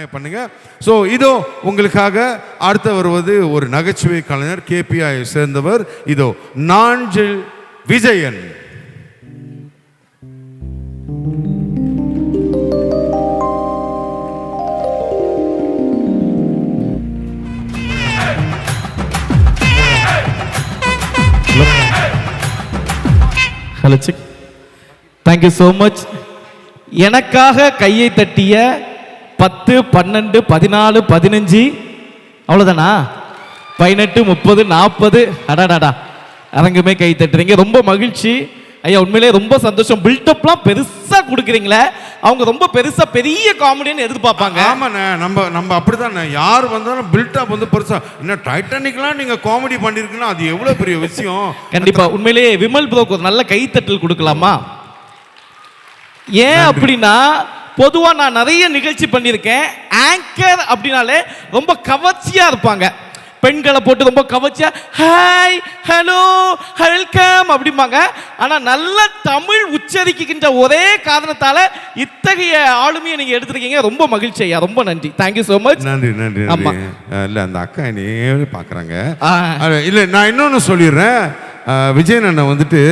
Enjoy பண்ணுங்க. So இதோ உங்களுக்காக அடுத்து வருவது ஒரு நகைச்சுவை கலைஞர், KPI சேர்ந்தவர். இதோ Nanjil Vijayan. Hello check. Thank you so much. எனக்காக கையை தட்டிய 10, 12, 14, 15, அவ்வளோதானா? 18, 30, 40, அடாடாடா, அரங்குமே கை தட்டுறீங்க. ரொம்ப மகிழ்ச்சி ஐயா, உண்மையிலே ரொம்ப சந்தோஷம். பில்டப்லாம் பெருசா கொடுக்குறீங்களே, அவங்க ரொம்ப பெருசா பெரிய காமெடின்னு எதிர்பார்ப்பாங்க. ஆமாண்ணே, நம்ம அப்படிதான். யார் வந்தாலும் பில்டப் வந்து பெருசா. இன்னும் டைட்டானிக்லாம் நீங்க காமெடி பண்ணிருக்கீங்கன்னா அது எவ்வளவு பெரிய விஷயம். கண்டிப்பா. உண்மையிலேயே விமல் ப்ரோக்கு ஒரு நல்ல கைத்தட்டல் கொடுக்கலாமா? ஏன் அப்படின்னா, பொதுவா நான் நிறைய நிகழ்ச்சி பண்ணியிருக்கேன். ஆங்கர் அப்படின்னாலே ரொம்ப கவர்ச்சியா இருப்பாங்க. பெண்களை போட்டு ரொம்ப கவர்ச்சியா ஹாய் ஹலோ வெல்கம் அப்படிம்பாங்க. ஆனா நல்ல தமிழ் உச்சரிக்கின்ற ஒரே காரணத்தால இத்தகைய ஆளுமையை நீங்க எடுத்திருக்கீங்க. ரொம்ப மகிழ்ச்சி ஐயா, ரொம்ப நன்றி. Thank you so much. நன்றி நன்றி. ஆமா இல்ல, அந்த அக்கா என்னையே பாக்குறாங்க. இல்ல, நான் இன்னொன்னு சொல்லிடுறேன். விஜயன் அண்ணன் வந்துட்டு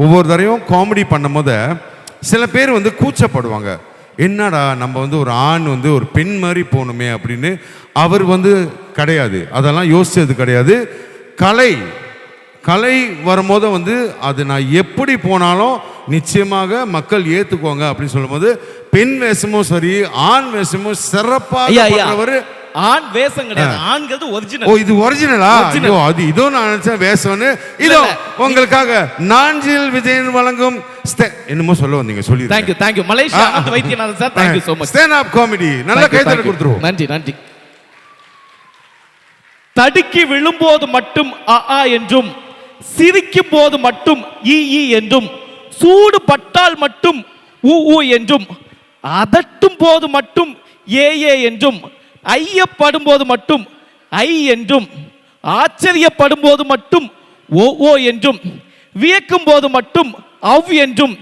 ஒவ்வொரு தரையும் காமெடி பண்ணும் போது சில பேர் வந்து கூச்சப்படுவாங்க. என்னடா நம்ம வந்து ஒரு ஆண் வந்து ஒரு பெண் மாதிரி போகணுமே அப்படின்னு. அவர் வந்து கிடையாது, அதெல்லாம் யோசிச்சது கிடையாது. கலை வரும்போது வந்து அது நான் எப்படி போனாலும் நிச்சயமாக மக்கள் ஏற்றுக்குவாங்க அப்படின்னு சொல்லும்போது பெண் வேஷமும் சரி ஆண் வேஷமும் சிறப்பாக. ஆண் வேஷம் கிடையாது, ஆண்கிறது ஒரிஜினல். ஓ, இது ஒரிஜினலா? அது இதோ நான் நினைச்சேன் வேஷம்னு. இதோ உங்களுக்காக நாஞ்சில் விஜயன் வழங்கும் என்னமோ சொல்ல வந்தீங்க, சொல்லி. Thank you thank you. Malaysia Vaidyanathan sir, thank you so much. Stand up comedy நல்ல கைதட்டல் கொடுத்துருவோம். நன்றி நன்றி. தடுக்கி விழும்போது மட்டும் ஆ என்றும், சிரிக்கும் போது மட்டும் ஈ என்றும், சூடு பட்டால் மட்டும் ஊ என்றும், அதட்டும் போது மட்டும் ஏ என்றும், ஐயப்படும் போது மட்டும் ஐ என்றும், ஆச்சரியப்படும் போது மட்டும் ஓ என்றும், வியக்கும் போது மட்டும் அவ் என்றும்,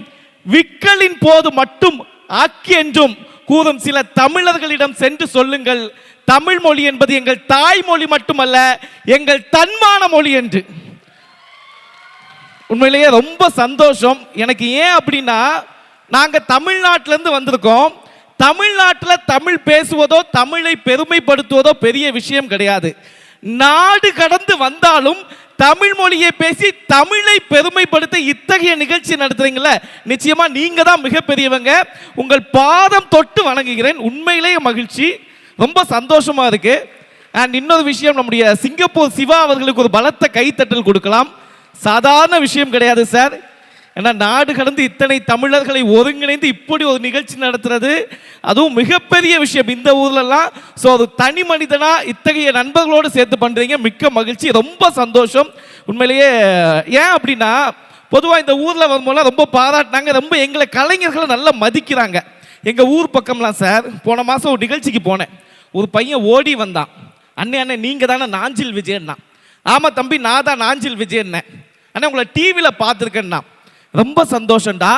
விக்கலின் போது மட்டும் அக் என்றும் கூறும் சில தமிழர்களிடம் சென்று சொல்லுங்கள், தமிழ் மொழி என்பது எங்கள் தாய்மொழி மட்டுமல்ல, எங்கள் தன்மான மொழி என்று. உண்மையிலேயே ரொம்ப சந்தோஷம் எனக்கு. ஏன் அப்படின்னா, நாங்க தமிழ்நாட்டிலிருந்து வந்திருக்கோம். தமிழ்நாட்டில் தமிழ் பேசுவதோ தமிழை பெருமைப்படுத்துவதோ பெரிய விஷயம் கிடையாது. நாடு கடந்து வந்தாலும் தமிழ் மொழியை பேசி தமிழை பெருமைப்படுத்த இத்தகைய நிகழ்ச்சி நடத்துறீங்களே, நிச்சயமா நீங்க தான் மிகப்பெரியவங்க. உங்கள் பாதம் தொட்டு வணங்குகிறேன். உண்மையிலேயே மகிழ்ச்சி, ரொம்ப சந்தோஷமா இருக்கு. அண்ட் இன்னொரு விஷயம், நம்முடைய சிங்கப்பூர் சிவா அவர்களுக்கு ஒரு பலத்த கைத்தட்டல் கொடுக்கலாம். சாதாரண விஷயம் கிடையாது சார். ஏன்னா நாடு கடந்து இத்தனை தமிழர்களை ஒருங்கிணைந்து இப்படி ஒரு நிகழ்ச்சி நடத்துறது அதுவும் மிகப்பெரிய விஷயம் இந்த ஊர்லலாம். ஸோ அது தனி மனிதனா இத்தகைய நண்பர்களோடு சேர்த்து பண்றீங்க, மிக்க மகிழ்ச்சி, ரொம்ப சந்தோஷம் உண்மையிலேயே. ஏன் அப்படின்னா, பொதுவாக இந்த ஊரில் வரும்போது ரொம்ப பாராட்டினாங்க, ரொம்ப எங்களை கலைஞர்களை நல்லா மதிக்கிறாங்க. எங்கள் ஊர் பக்கம்லாம் சார், போன மாதம் ஒரு நிகழ்ச்சிக்கு போனேன். ஒரு பையன் ஓடி வந்தான், அண்ணே நீங்கள் தானே நாஞ்சில் விஜயன்னா? ஆமாம் தம்பி, நான் தான் நாஞ்சில் விஜயன்னே. அண்ணே உங்களை டிவியில் பார்த்துருக்கேன்னா. ரொம்ப சந்தோஷம்டா.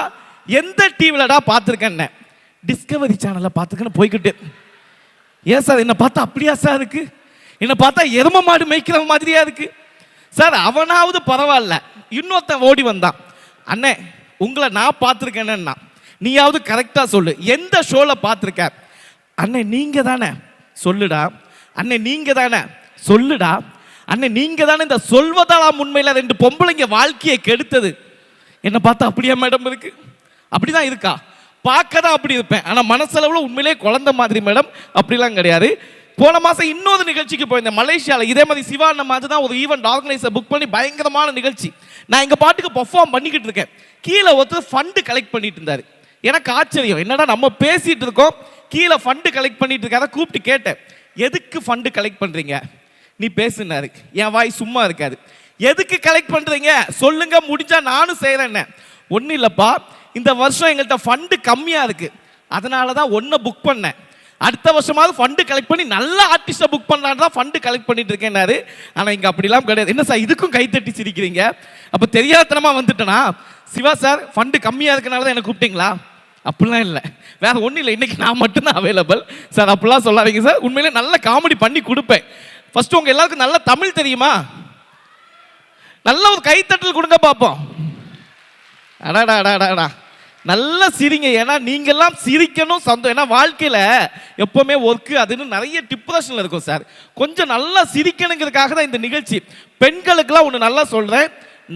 எந்த டிவிலடா பார்த்துருக்கேன்? டிஸ்கவரி சேனலில் பார்த்துருக்கேன்னு போய்கிட்டு. ஏன் சார் என்னை பார்த்தா அப்படியா சார் இருக்கு? என்னை பார்த்தா எரும மாடு மேய்க்கிற மாதிரியா இருக்கு சார். அவனாவது பரவாயில்ல, இன்னொருத்தன் ஓடி வந்தான், அண்ணே உங்களை நான் பார்த்துருக்கேன்னா, நீயாவது கரெக்டாக சொல்லு, எந்த ஷோவில் பார்த்துருக்க? அண்ணே நீங்கள் தானே, சொல்லுடா. அண்ணே நீங்கள் தானே, சொல்லுடா. அண்ணே நீங்கள் தானே இந்த சொல்வதாலாம் உண்மையில் 2 பொம்பளைங்க வாழ்க்கையை கெடுத்தது. என்னை பார்த்தா அப்படியா மேடம் இருக்கு? அப்படிதான் இருக்கா? பார்க்க தான் அப்படி இருப்பேன், ஆனால் மனசளவில் உண்மையிலே குழந்தை மாதிரி மேடம், அப்படிலாம் கிடையாது. போன மாதம் இன்னொரு நிகழ்ச்சிக்கு போயிருந்தேன் மலேசியாவில். இதே மாதிரி சிவான மாதிரி தான் ஒரு ஈவெண்ட் ஆர்கனைசர் புக் பண்ணி பயங்கரமான நிகழ்ச்சி. நான் எங்கள் பாட்டுக்கு பெர்ஃபார்ம் பண்ணிக்கிட்டு இருக்கேன். கீழே ஒருத்தர் ஃபண்டு கலெக்ட் பண்ணிட்டு இருந்தார். எனக்கு ஆச்சரியம், என்னடா நம்ம பேசிட்டு இருக்கோம், கீழே ஃபண்டு கலெக்ட் பண்ணிட்டு இருக்கார. கூப்பிட்டு கேட்டேன், எதுக்கு ஃபண்டு கலெக்ட் பண்ணுறீங்க? நீ பேசுனாரு. என் வாய் சும்மா இருக்காது. எதுக்கு கலெக்ட் பண்றீங்க சொல்லுங்க, முடிஞ்சா நானும் செய்யறேன். ஒன்றும் இல்லைப்பா, இந்த வருஷம் எங்கள்கிட்ட ஃபண்டு கம்மியாக இருக்கு, அதனால தான் ஒன்றை புக் பண்ணேன். அடுத்த வருஷமாவது ஃபண்டு கலெக்ட் பண்ணி நல்ல ஆர்டிஸ்ட்டை புக் பண்ணலான்னு தான் ஃபண்டு கலெக்ட் பண்ணிட்டு இருக்கேன்னாரு. ஆனால் இங்கே அப்படிலாம் கிடையாது. என்ன சார் இதுக்கும் கைத்தட்டி சிரிக்கிறீங்க? அப்போ தெரியாதனமாக வந்துட்டேனா? சிவா சார் ஃபண்டு கம்மியாக இருக்கனால தான் எனக்கு கூப்பிட்டீங்களா? அப்படிலாம் இல்லை, வேற ஒன்றும் இல்லை, இன்னைக்கு நான் மட்டும்தான் அவைலபிள் சார். அப்படிலாம் சொல்லாதீங்க சார், உண்மையிலே நல்ல காமெடி பண்ணி கொடுப்பேன். ஃபர்ஸ்ட் உங்க எல்லாருக்கும் நல்ல தமிழ் தெரியுமா? நல்ல ஒரு கைத்தட்டல் கொடுங்க பார்ப்போம். அடாடா நல்லா சிரிங்க, ஏன்னா நீங்கெல்லாம் சிரிக்கணும் சந்தோஷம். ஏன்னா வாழ்க்கையில் எப்பவுமே ஒர்க்கு அதுன்னு நிறைய டிப்ரெஷனில் இருக்கும் சார். கொஞ்சம் நல்லா சிரிக்கணுங்கிறதுக்காக தான் இந்த நிகழ்ச்சி. பெண்களுக்கெல்லாம் ஒன்று நல்லா சொல்கிறேன்,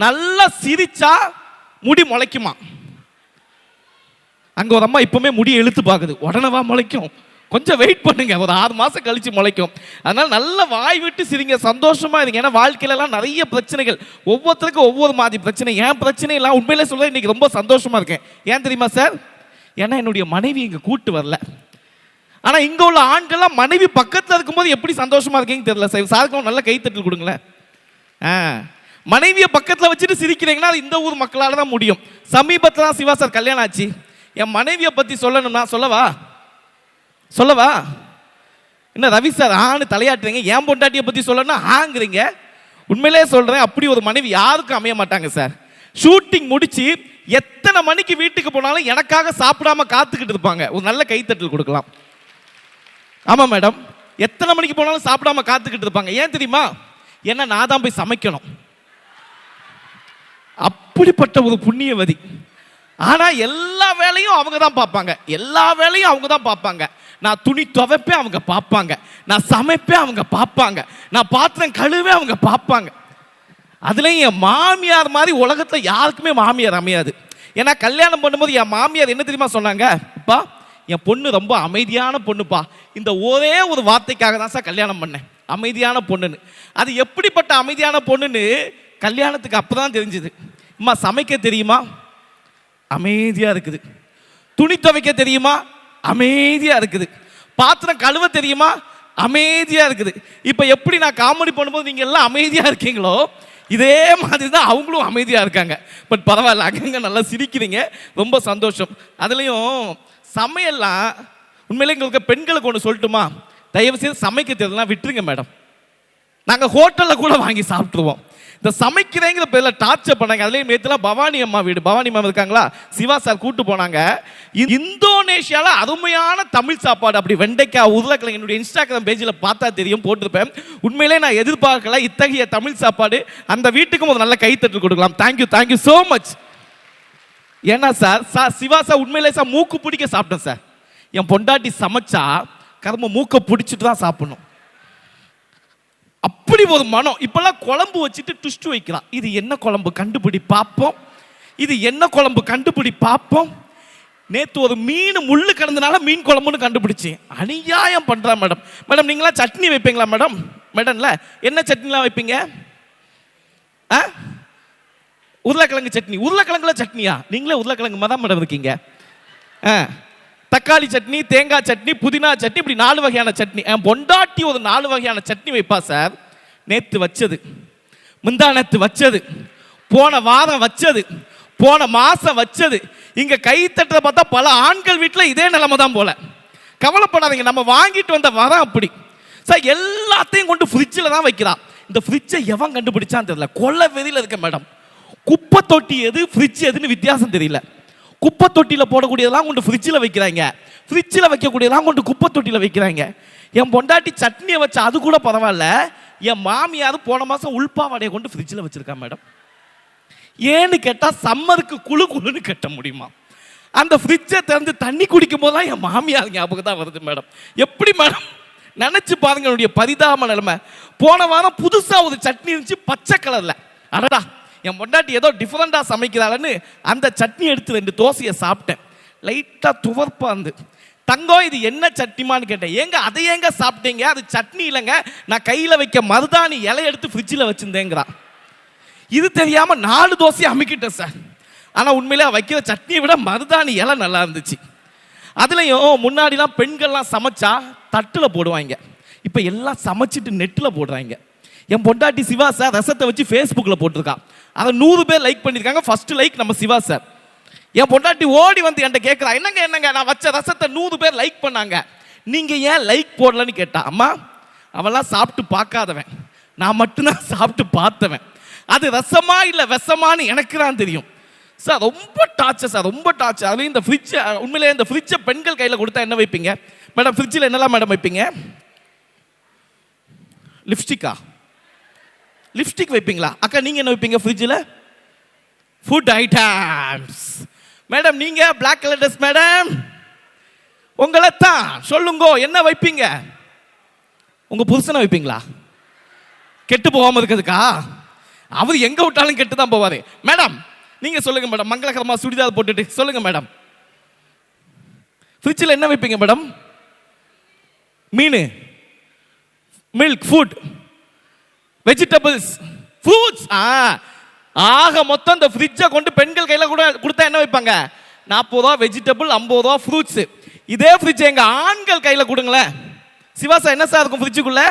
நல்லா சிரிச்சா முடி முளைக்குமா? அங்கே ஒரு அம்மா இப்பவுமே முடியை இழுத்து பார்க்குது, உடனேவா முளைக்கும்? கொஞ்சம் வெயிட் பண்ணுங்க, ஒரு 6 மாதம் கழிச்சு முளைக்கும். அதனால நல்ல வாய் விட்டு சிரிங்க, சந்தோஷமா இருங்க. ஏன்னா வாழ்க்கையிலலாம் நிறைய பிரச்சனைகள், ஒவ்வொருத்தருக்கும் ஒவ்வொரு மாதிரி பிரச்சனை. என் பிரச்சனை எல்லாம் உண்மையிலே சொல்ல இன்னைக்கு ரொம்ப சந்தோஷமா இருக்கேன். ஏன் தெரியுமா சார்? ஏன்னா என்னுடைய மனைவி இங்கே கூட்டு வரல. ஆனால் இங்கே உள்ள ஆண்கள்லாம் மனைவி பக்கத்தில் இருக்கும்போது எப்படி சந்தோஷமா இருக்கீங்கன்னு தெரியல சார். சாருக்கு நல்ல கைத்தட்டல் கொடுங்களேன். மனைவியை பக்கத்தில் வச்சுட்டு சிரிக்கிறீங்கன்னா அது இந்த ஊர் மக்களால் தான் முடியும். சமீபத்தில் தான் சிவா சார் கல்யாணம் ஆச்சு. என் மனைவியை பற்றி சொல்லணும்னா சொல்லவா? என்ன ரவி சார் ஆன்னு தலையாட்டுறீங்க? என் பொண்டாட்டியை பற்றி சொல்லணும்னா ஆங்கிறீங்க. உண்மையிலே சொல்கிறேன், அப்படி ஒரு மனைவி யாருக்கும் அமைய மாட்டாங்க சார். ஷூட்டிங் முடிச்சு எத்தனை மணிக்கு வீட்டுக்கு போனாலும் எனக்காக சாப்பிடாம காத்துக்கிட்டு இருப்பாங்க. ஒரு நல்ல கைத்தட்டல் கொடுக்கலாம். ஆமாம் மேடம், எத்தனை மணிக்கு போனாலும் சாப்பிடாம காத்துக்கிட்டு இருப்பாங்க. ஏன் தெரியுமா? ஏன்னா நான் தான் போய் சமைக்கணும். அப்படிப்பட்ட ஒரு புண்ணியவதி. ஆனா எல்லா வேலையும் அவங்க தான் பார்ப்பாங்க. நான் துணி துவைப்பேன், அவங்க பார்ப்பாங்க. நான் சமைப்பேன், அவங்க பார்ப்பாங்க. நான் பாத்திரம் கழுவேன், அவங்க பார்ப்பாங்க. அதுலயும் என் மாமியார் மாதிரி உலகத்துல யாருக்குமே மாமியார் அமையாது. ஏன்னா கல்யாணம் பண்ணும்போது என் மாமியார் என்ன தெரியுமா சொன்னாங்க? அப்பா, என் பொண்ணு ரொம்ப அமைதியான பொண்ணுப்பா. இந்த ஒரே ஒரு வார்த்தைக்காக தான் சார் கல்யாணம் பண்ணேன், அமைதியான பொண்ணுன்னு. அது எப்படிப்பட்ட அமைதியான பொண்ணுன்னு கல்யாணத்துக்கு அப்பதான் தெரிஞ்சுது. அம்மா சமைக்க தெரியுமா? அமைதியா இருக்குது. துணி துவைக்க தெரியுமா? அமைதியா இருக்குது. பாத்திரம் கழுவ தெரியுமா? அமைதியா இருக்குது. இப்ப எப்படி நான் காமெடி பண்ணும்போது நீங்க எல்லாம் அமைதியா இருக்கீங்களோ, இதே மாதிரி தான் அவங்களும் அமைதியா இருக்காங்க. பட் பரவாயில்ல, அங்கங்க நல்லா சிரிக்கிறீங்க, ரொம்ப சந்தோஷம். அதுலயும் சமையல்லாம் உண்மையிலே உங்களுக்கு பெண்களுக்கு ஒன்று சொல்லட்டுமா? தயவு செய்து சமைக்க தெரியலாம் விட்டுருங்க மேடம். நாங்கள் ஹோட்டலில் கூட வாங்கி சாப்பிட்ருவோம். இந்த சமைக்கிறேங்கிற பேரில் டார்ச்சர் பண்ணாங்க. அதுலேயும் நேற்றுலாம் பவானி அம்மா வீடு, பவானி அம்மா இருக்காங்களா, சிவா சார் கூட்டு போனாங்க. இந்தோனேஷியாவில் அருமையான தமிழ் சாப்பாடு. அப்படி வெண்டைக்காய் உருளைக்கிழங்கு, என்னுடைய இன்ஸ்டாகிராம் பேஜில் பார்த்தா தெரியும், போட்டிருப்பேன். உண்மையிலே நான் எதிர்பார்க்கல இத்தகைய தமிழ் சாப்பாடு. அந்த வீட்டுக்கும் ஒரு நல்ல கைத்தட்டு கொடுக்கலாம். Thank you so much. ஏன்னா சார் சிவா சார் உண்மையிலே சார் மூக்கு பிடிக்க சாப்பிட்டேன் சார். என் பொண்டாட்டி சமைச்சா கர்ம மூக்கை பிடிச்சிட்டு தான் சாப்பிடணும், அப்படி ஒரு மனம். இப்பெல்லாம் குழம்பு வச்சுட்டு ட்விஸ்ட் வைக்கலாம். இது என்ன குழம்பு கண்டுபிடி பார்ப்போம். நேற்று ஒரு மீன் முள்ளு கிடந்தனால மீன் குழம்புன்னு கண்டுபிடிச்சேன். அநியாயம் பண்றா மேடம். மேடம் நீங்களா சட்னி வைப்பீங்களா மேடம்ல என்ன சட்னிலாம் வைப்பீங்க? உருளைக்கிழங்கு சட்னி. உருளைக்கிழங்குல சட்னியா? நீங்களே உருளைக்கிழங்கு தான் மேடம் இருக்கீங்க. தக்காளி சட்னி, தேங்காய் சட்னி, புதினா சட்னி, இப்படி 4 வகையான சட்னி. என் பொண்டாட்டி ஒரு 4 வகையான சட்னி வைப்பா சார். நேற்று வச்சது, முந்தானத்து வச்சது, போன வாரம் வச்சது, போன மாசம் வச்சது. இங்க கை தட்டுறத பார்த்தா பல ஆண்கள் வீட்டில் இதே நிலைமை தான் போல. கவலைப்படாதீங்க, நம்ம வாங்கிட்டு வந்த வரம் அப்படி சார். எல்லாத்தையும் கொண்டு ஃப்ரிட்ஜில் தான் வைக்கிறான். இந்த ஃப்ரிட்ஜை எவன் கண்டுபிடிச்சான்னு தெரியல. கொல்ல வெறியில் இருக்க மேடம். குப்பை தொட்டி எது, ஃப்ரிட்ஜ் எதுன்னு வித்தியாசம் தெரியல. குப்பை தொட்டியில் போடக்கூடியதெல்லாம் கொண்டு ஃப்ரிட்ஜில் வைக்கிறாங்க, ஃப்ரிட்ஜில் வைக்கக்கூடியதெல்லாம் கொண்டு குப்பை தொட்டியில் வைக்கிறாங்க. என் பொண்டாட்டி சட்னியை வச்சு அது கூட பரவாயில்ல, என் மாமியார் போன மாதம் உள்பாவாடையை கொண்டு ஃப்ரிட்ஜில் வச்சிருக்கா மேடம். ஏன்னு கேட்டால் சம்மருக்கு குழுன்னு கட்ட முடியுமா? அந்த ஃப்ரிட்ஜை திறந்து தண்ணி குடிக்கும் போதெல்லாம் என் மாமியார் ஞாபகம் தான் வருது மேடம். எப்படி மேடம் நினைச்சு பாருங்க என்னுடைய பரிதாப நிலைமை. போன வாரம் புதுசாக ஒரு சட்னி இருந்துச்சு, பச்சை கலரில். அடடா, என் பொண்டாட்டி ஏதோ டிஃப்ரெண்டாக சமைக்கிறாள்னு அந்த சட்னி எடுத்து 2 தோசையை சாப்பிட்டேன். லைட்டாக துவர்ப்பா இருந்து, தங்கம் இது என்ன சட்னிமான்னு கேட்டேன். ஏங்க அதை ஏங்க சாப்பிட்டீங்க? அது சட்னி இல்லைங்க, நான் கையில் வைக்க மருதாணி இலை எடுத்து ஃப்ரிட்ஜில் வச்சுருந்தேங்கிறா. இது தெரியாமல் 4 தோசையை அமுக்கிட்டேன் சார். ஆனால் உண்மையிலே வைக்கிற சட்னியை விட மருதாணி இலை நல்லா இருந்துச்சு. அதுலேயும் முன்னாடிலாம் பெண்கள்லாம் சமைச்சா தட்டில் போடுவாங்க, இப்போ எல்லாம் சமைச்சிட்டு நெட்டில் போடுறாங்க. என் பொண்டாட்டி சிவா சார் ரசத்தை வச்சு ஃபேஸ்புக்கில் போட்டிருக்கா. அதை 100 பேர் லைக் பண்ணியிருக்காங்க. ஃபர்ஸ்ட் லைக் நம்ம சிவா சார். என் பொண்டாட்டி ஓடி வந்து என்கிட்ட கேட்குறா, என்னங்க நான் வச்ச ரசத்தை 100 பேர் லைக் பண்ணாங்க, நீங்கள் ஏன் லைக் போடலன்னு கேட்டா. அம்மா, அவெல்லாம் சாப்பிட்டு பார்க்காதவன், நான் மட்டும்தான் சாப்பிட்டு பார்த்தவன். அது ரசமா இல்லை விஷமானு எனக்கு தான் தெரியும். சார் ரொம்ப டார்ச்சர் சார், ரொம்ப டார்ச்சர். அதுலேயும் இந்த ஃப்ரிட்ஜ், உண்மையிலே இந்த ஃப்ரிட்ஜை பெண்கள் கையில் கொடுத்தா என்ன வைப்பீங்க மேடம்? ஃப்ரிட்ஜில் என்னெல்லாம் மேடம் வைப்பீங்க? லிப்ஸ்டிக்கா? லிப்ஸ்டிக் வைப்பீங்களா? அக்கா நீங்கள் என்ன வைப்பீங்க ஃப்ரிட்ஜில்? Food items. மேடம் நீங்கள் பிளாக் கலர் ட்ரெஸ் மேடம், உங்களை தான் சொல்லுங்க என்ன வைப்பீங்க? உங்கள் புருஷனை வைப்பீங்களா? கெட்டு போகாமல் இருக்கிறதுக்கா? அவர் எங்கே விட்டாலும் கெட்டு தான் போவார். மேடம் நீங்க சொல்லுங்க மேடம், மங்களகரமா சுடிதார் போட்டுட்டு சொல்லுங்க மேடம். ஃப்ரிட்ஜில் என்ன வைப்பீங்க மேடம்? மீன், மில்க், ஃபுட், வெஜிடபிள்ஸ், ஃப்ரூட்ஸ். ஆக மொத்தம் இந்த ஃப்ரிட்ஜை கொண்டு பெண்கள் கையில் கூட கொடுத்தா என்ன வைப்பாங்க? 40 ரூபா வெஜிடபிள், 50 ரூபா ஃப்ரூட்ஸ். இதே ஃப்ரிட்ஜ் எங்க ஆண்கள் கையில் கொடுங்களேன். சிவாசா என்ன சார் இருக்கும் ஃப்ரிட்ஜுக்குள்ள?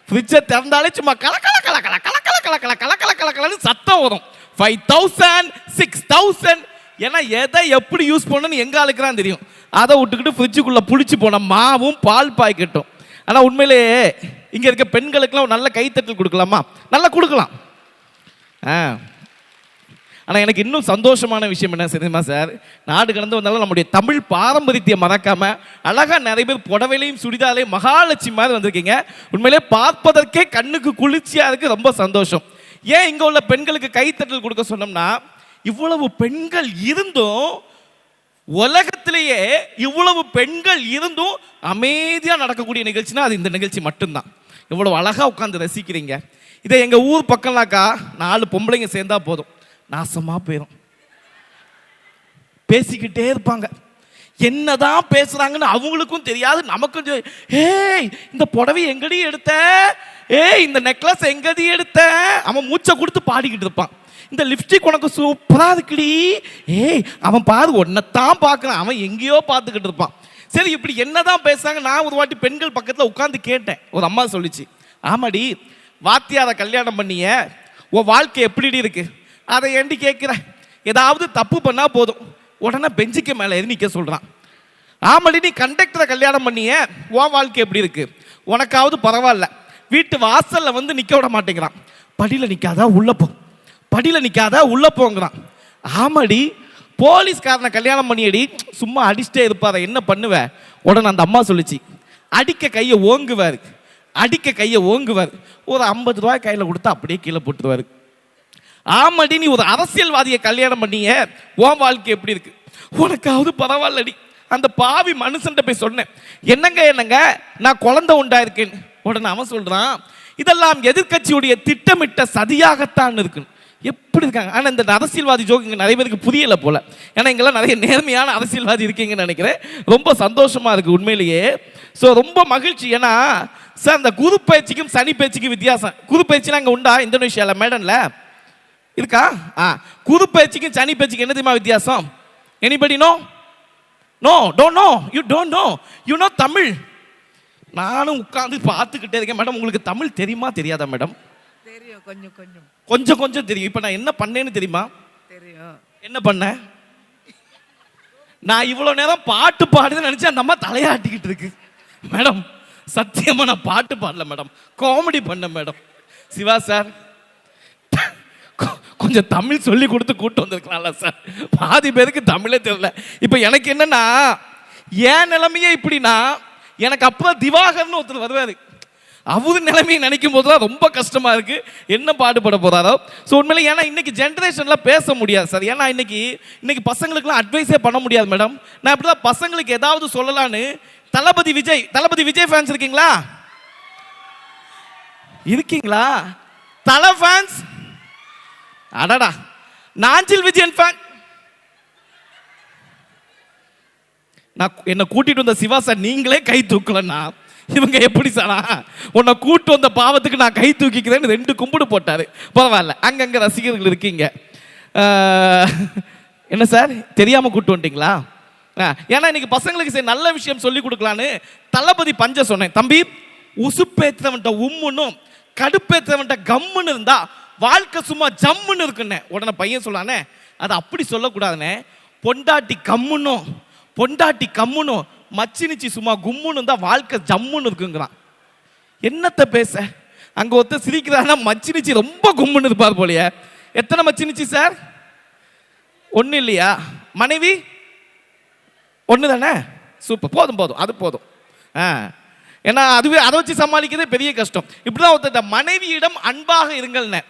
ஃப்ரிட்ஜை திறந்தாலே சும்மா கல கல கல கல கல கல கல கல கல கல கல கலன்னு சத்தம் வரும். 5000 6000. ஏன்னா எதை எப்படி யூஸ் பண்ணணும்னு எங்க ஆளுக்குறான் தெரியும். அதை விட்டுக்கிட்டு ஃப்ரிட்ஜுக்குள்ள புளிச்சு போன மாவும் பால் பாய்க்கட்டும். ஆனால் உண்மையிலே இங்க இருக்க பெண்களுக்கெல்லாம் நல்ல கைத்தட்டல் கொடுக்கலாமா? நல்லா கொடுக்கலாம். ஆனால் எனக்கு இன்னும் சந்தோஷமான விஷயம் என்ன தெரியுமா சார்? நாடு கடந்து வந்தாலும் நம்முடைய தமிழ் பாரம்பரியத்தை மறக்காம அழகா நிறைய பேர் புடவையிலையும் சுடிதாலையும் மகாலட்சுமி மாதிரி வந்திருக்கீங்க. உண்மையிலே பார்ப்பதற்கே கண்ணுக்கு குளிர்ச்சியா இருக்கு. ரொம்ப சந்தோஷம். ஏன் இங்க உள்ள பெண்களுக்கு கைத்தட்டல் கொடுக்க சொன்னோம்னா, இவ்வளவு பெண்கள் இருந்தும், உலகத்திலேயே இவ்வளவு பெண்கள் இருந்தும் அமைதியா நடக்கக்கூடிய நிகழ்ச்சினா அது இந்த நிகழ்ச்சி மட்டும்தான். இவ்வளவு அழகா உட்காந்து ரசிக்கிறீங்க. இதை எங்க ஊர் பக்கம்லாக்கா 4 பொம்பளைங்க சேர்ந்தா போதும், நாசமா போயிடும். பேசிக்கிட்டே இருப்பாங்க. என்னதான் பேசுறாங்கன்னு அவங்களுக்கும் தெரியாது, நமக்கும் தெரியாது. ஏய் இந்த புடவை எங்கடி எடுத்த? ஏய் இந்த நெக்லஸ் எங்கடி எடுத்த? அவன் மூச்சை கொடுத்து பாடிக்கிட்டு இருப்பான். இந்த லிப்ஸ்டிக் உனக்கு சூப்பரா இருக்குடி. ஏய் அவன் பாரு ஒன்னத்தான் பார்க்கறான், அவன் எங்கேயோ பார்த்துக்கிட்டு இருப்பான். சரி இப்படி என்னதான் பேசுறாங்க. நான் ஒரு வாட்டி பெண்கள் பக்கத்தில் உட்காந்து கேட்டேன். ஒரு அம்மா சொல்லிச்சு, ஆமாடி வாத்தியாரை கல்யாணம் பண்ணிய, உன் வாழ்க்கை எப்படி இருக்கு? அதை ஏண்டி கேட்குற? ஏதாவது தப்பு பண்ணா போதும் உடனே பெஞ்சுக்கு மேலே ஏறி நிற்க சொல்றான். ஆமாடி நீ கண்டக்டரை கல்யாணம் பண்ணிய, உன் வாழ்க்கை எப்படி இருக்கு? உனக்காவது பரவாயில்ல, வீட்டு வாசல்ல வந்து நிற்க விட மாட்டேங்கிறான். படியில் நிற்காதா உள்ள போ, படியில் நிற்காதா உள்ள போங்கிறான். ஆமாடி போலீஸ்காரனை கல்யாணம் பண்ணியடி, சும்மா அடிச்சுட்டே இருப்பார, என்ன பண்ணுவ? உடனே அந்த அம்மா சொல்லிச்சு, அடிக்க கையை ஓங்குவார், அடிக்க கையை ஓங்குவார். ஒரு 50 ரூபாய் கையில் கொடுத்தா அப்படியே கீழே போட்டுருவாரு. ஆமாடி நீ ஒரு அரசியல்வாதியை கல்யாணம் பண்ணிய, உன் வாழ்க்கை எப்படி இருக்கு? உனக்காவது பரவாயில்லடி. அந்த பாவி மனுஷன்ட்ட போய் சொன்னேன், என்னங்க நான் குழந்தை உண்டாயிருக்கேன். உடனே அவன் சொல்றான், இதெல்லாம் எதிர்கட்சியுடைய திட்டமிட்ட சதியாகத்தான் இருக்கு. எப்படி இருக்காங்க? ஆனால் இந்த அரசியல்வாதி ஜோக் இங்கே நிறைய பேருக்கு புரியல போல. ஏன்னா இங்கெல்லாம் நிறைய நேர்மையான அரசியல்வாதி இருக்கீங்கன்னு நினைக்கிறேன். ரொம்ப சந்தோஷமா இருக்கு உண்மையிலேயே. ஸோ ரொம்ப மகிழ்ச்சி. ஏன்னா சார் இந்த குரு பயிற்சிக்கும் சனி பயிற்சிக்கும் வித்தியாசம். குரு பயிற்சினா அங்கே உண்டா இந்தோனேஷியாவில் மேடன்ல இருக்கா? குரு பயிற்சிக்கும் சனி பயிற்சிக்கும் என்ன தெரியுமா வித்தியாசம்? Anybody know? No, don't know. You don't know. You know Tamil. நானும் உட்கார்ந்து பார்த்துக்கிட்டே இருக்கேன். மேடம் உங்களுக்கு தமிழ் தெரியுமா தெரியாதா மேடம்? தெரியும், கொஞ்சம் கொஞ்சம் கொஞ்சம் கொஞ்சம் தெரியும். இப்போ நான் என்ன பண்ணேன்னு தெரியுமா? தெரியும். என்ன பண்ண? நான் இவ்வளோ நேரம் பாட்டு பாடுதுன்னு நினச்சேன். அந்த அம்மா தலையாட்டிக்கிட்டு இருக்கு. மேடம் சத்தியமா நான் பாட்டு பாடல மேடம், காமெடி பண்ண மேடம். சிவா சார் கொஞ்சம் தமிழ் சொல்லி கொடுத்து கூட்டு வந்திருக்கலாம்ல சார். பாதி பேருக்கு தமிழே தெரியல. இப்போ எனக்கு என்னன்னா, ஏன் நிலைமையே இப்படின்னா, எனக்கு அப்புறம் திவாகர்னு ஒருத்தர் வருவாரு. அவரு நிலைமையை நினைக்கும் போது தான் ரொம்ப கஷ்டமா இருக்கு. என்ன பாடுபட போறாரோ. ஸோ உண்மையிலே ஏன்னா இன்னைக்கு ஜென்ரேஷன்ல பேச முடியாது சார். ஏன்னா இன்னைக்கு பசங்களுக்குலாம் அட்வைஸே பண்ண முடியாது மேடம். நான் இப்படிதான் பசங்களுக்கு ஏதாவது சொல்லலான்னு, தளபதி விஜய் ஃபேன்ஸ் இருக்கீங்களா? இருக்கீங்களா? தல ஃபேன்ஸ்? அடடா. நாஞ்சில் விஜயன் ஃபேன். நான் என்ன கூட்டிட்டு வந்த சிவா சார் நீங்களே கை தூக்கலன்னா இவங்க எப்படி சாரா? உன்னை கூட்டு வந்த பாவத்துக்கு நான் கை தூக்கிக்கிறேன்னு 2 கும்பிடு போட்டாரு. பரவாயில்ல, அங்கங்க ரசிகர்கள் இருக்கீங்க. என்ன சார் தெரியாம கூட்டு வந்துட்டீங்களா? ஏன்னா இன்னைக்கு பசங்களுக்கு சரி நல்ல விஷயம் சொல்லி கொடுக்கலான்னு தளபதி பஞ்ச சொன்னேன். தம்பி உசுப்பேற்றவன்ட்ட உம்முன்னும் கடுப்பேற்றவன்ட்ட கம்முன்னு இருந்தா வாழ்க்கை சும்மா ஜம்முன்னு இருக்குன்னு. உடனே பையன் சொல்லானே, அது அப்படி சொல்லக்கூடாதுன்னு, பொண்டாட்டி கம்முனும் மச்சினிச்சு சும்மா கும்முன்னு தான் வாழ்க்கை ஜம்முன்னு இருக்குங்கிறான். என்னத்தை பேச? அங்க ஒருத்தர் சிரிக்கிறான்னா மச்சினிச்சு ரொம்ப கும்முன்னு இருப்பார் போலிய. எத்தனை மச்சினிச்சு சார்? ஒன்றும் இல்லையா? மனைவி ஒன்று தானே? சூப்பர், போதும் போதும், அது போதும். ஏன்னா அதுவே அதை வச்சு சமாளிக்கிறதே பெரிய கஷ்டம். இப்படிதான் ஒருத்தர் மனைவியிடம் அன்பாக இருங்கள்னு.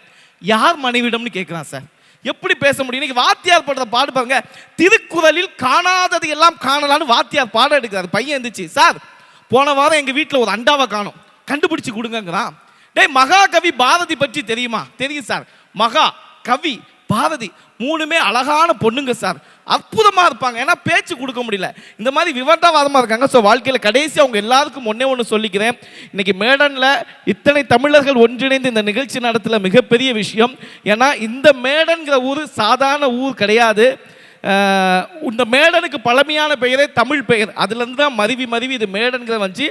யார் மனைவியிடம்னு கேட்குறான் சார். எப்படி பேச முடியும்? இன்னைக்கு வாத்தியார் படுற பாடு பாருங்க. திருக்குறளில் காணாதது எல்லாம் காணலான்னு வாத்தியார் பாடம் எடுக்கிறார். பையன் இருந்துச்சு, சார் போன வாரம் எங்கள் வீட்டில் ஒரு அண்டாவை காணும், கண்டுபிடிச்சு கொடுங்கிறான். டேய், மகாகவி பாரதி பற்றி தெரியுமா? தெரியும் சார். மகா கவி பாரதி மூணுமே அழகான பொண்ணுங்க சார், அற்புதமாக இருப்பாங்க. ஏன்னா பேச்சு கொடுக்க முடியல. இந்த மாதிரி விவரவாதமாக இருக்காங்க. ஸோ வாழ்க்கையில் கடைசி அவங்க எல்லாருக்கும் ஒன்று சொல்லிக்கிறேன். இன்னைக்கு மேடனில் இத்தனை தமிழர்கள் ஒன்றிணைந்து இந்த நிகழ்ச்சி நடத்தல மிகப்பெரிய விஷயம். ஏன்னா இந்த மேடன்கிற ஊர் சாதாரண ஊர் கிடையாது. இந்த மேடனுக்கு பழமையான பெயரே தமிழ் பெயர். அதுலேருந்து தான் மருவி இது மேடன்கிற வந்துச்சு.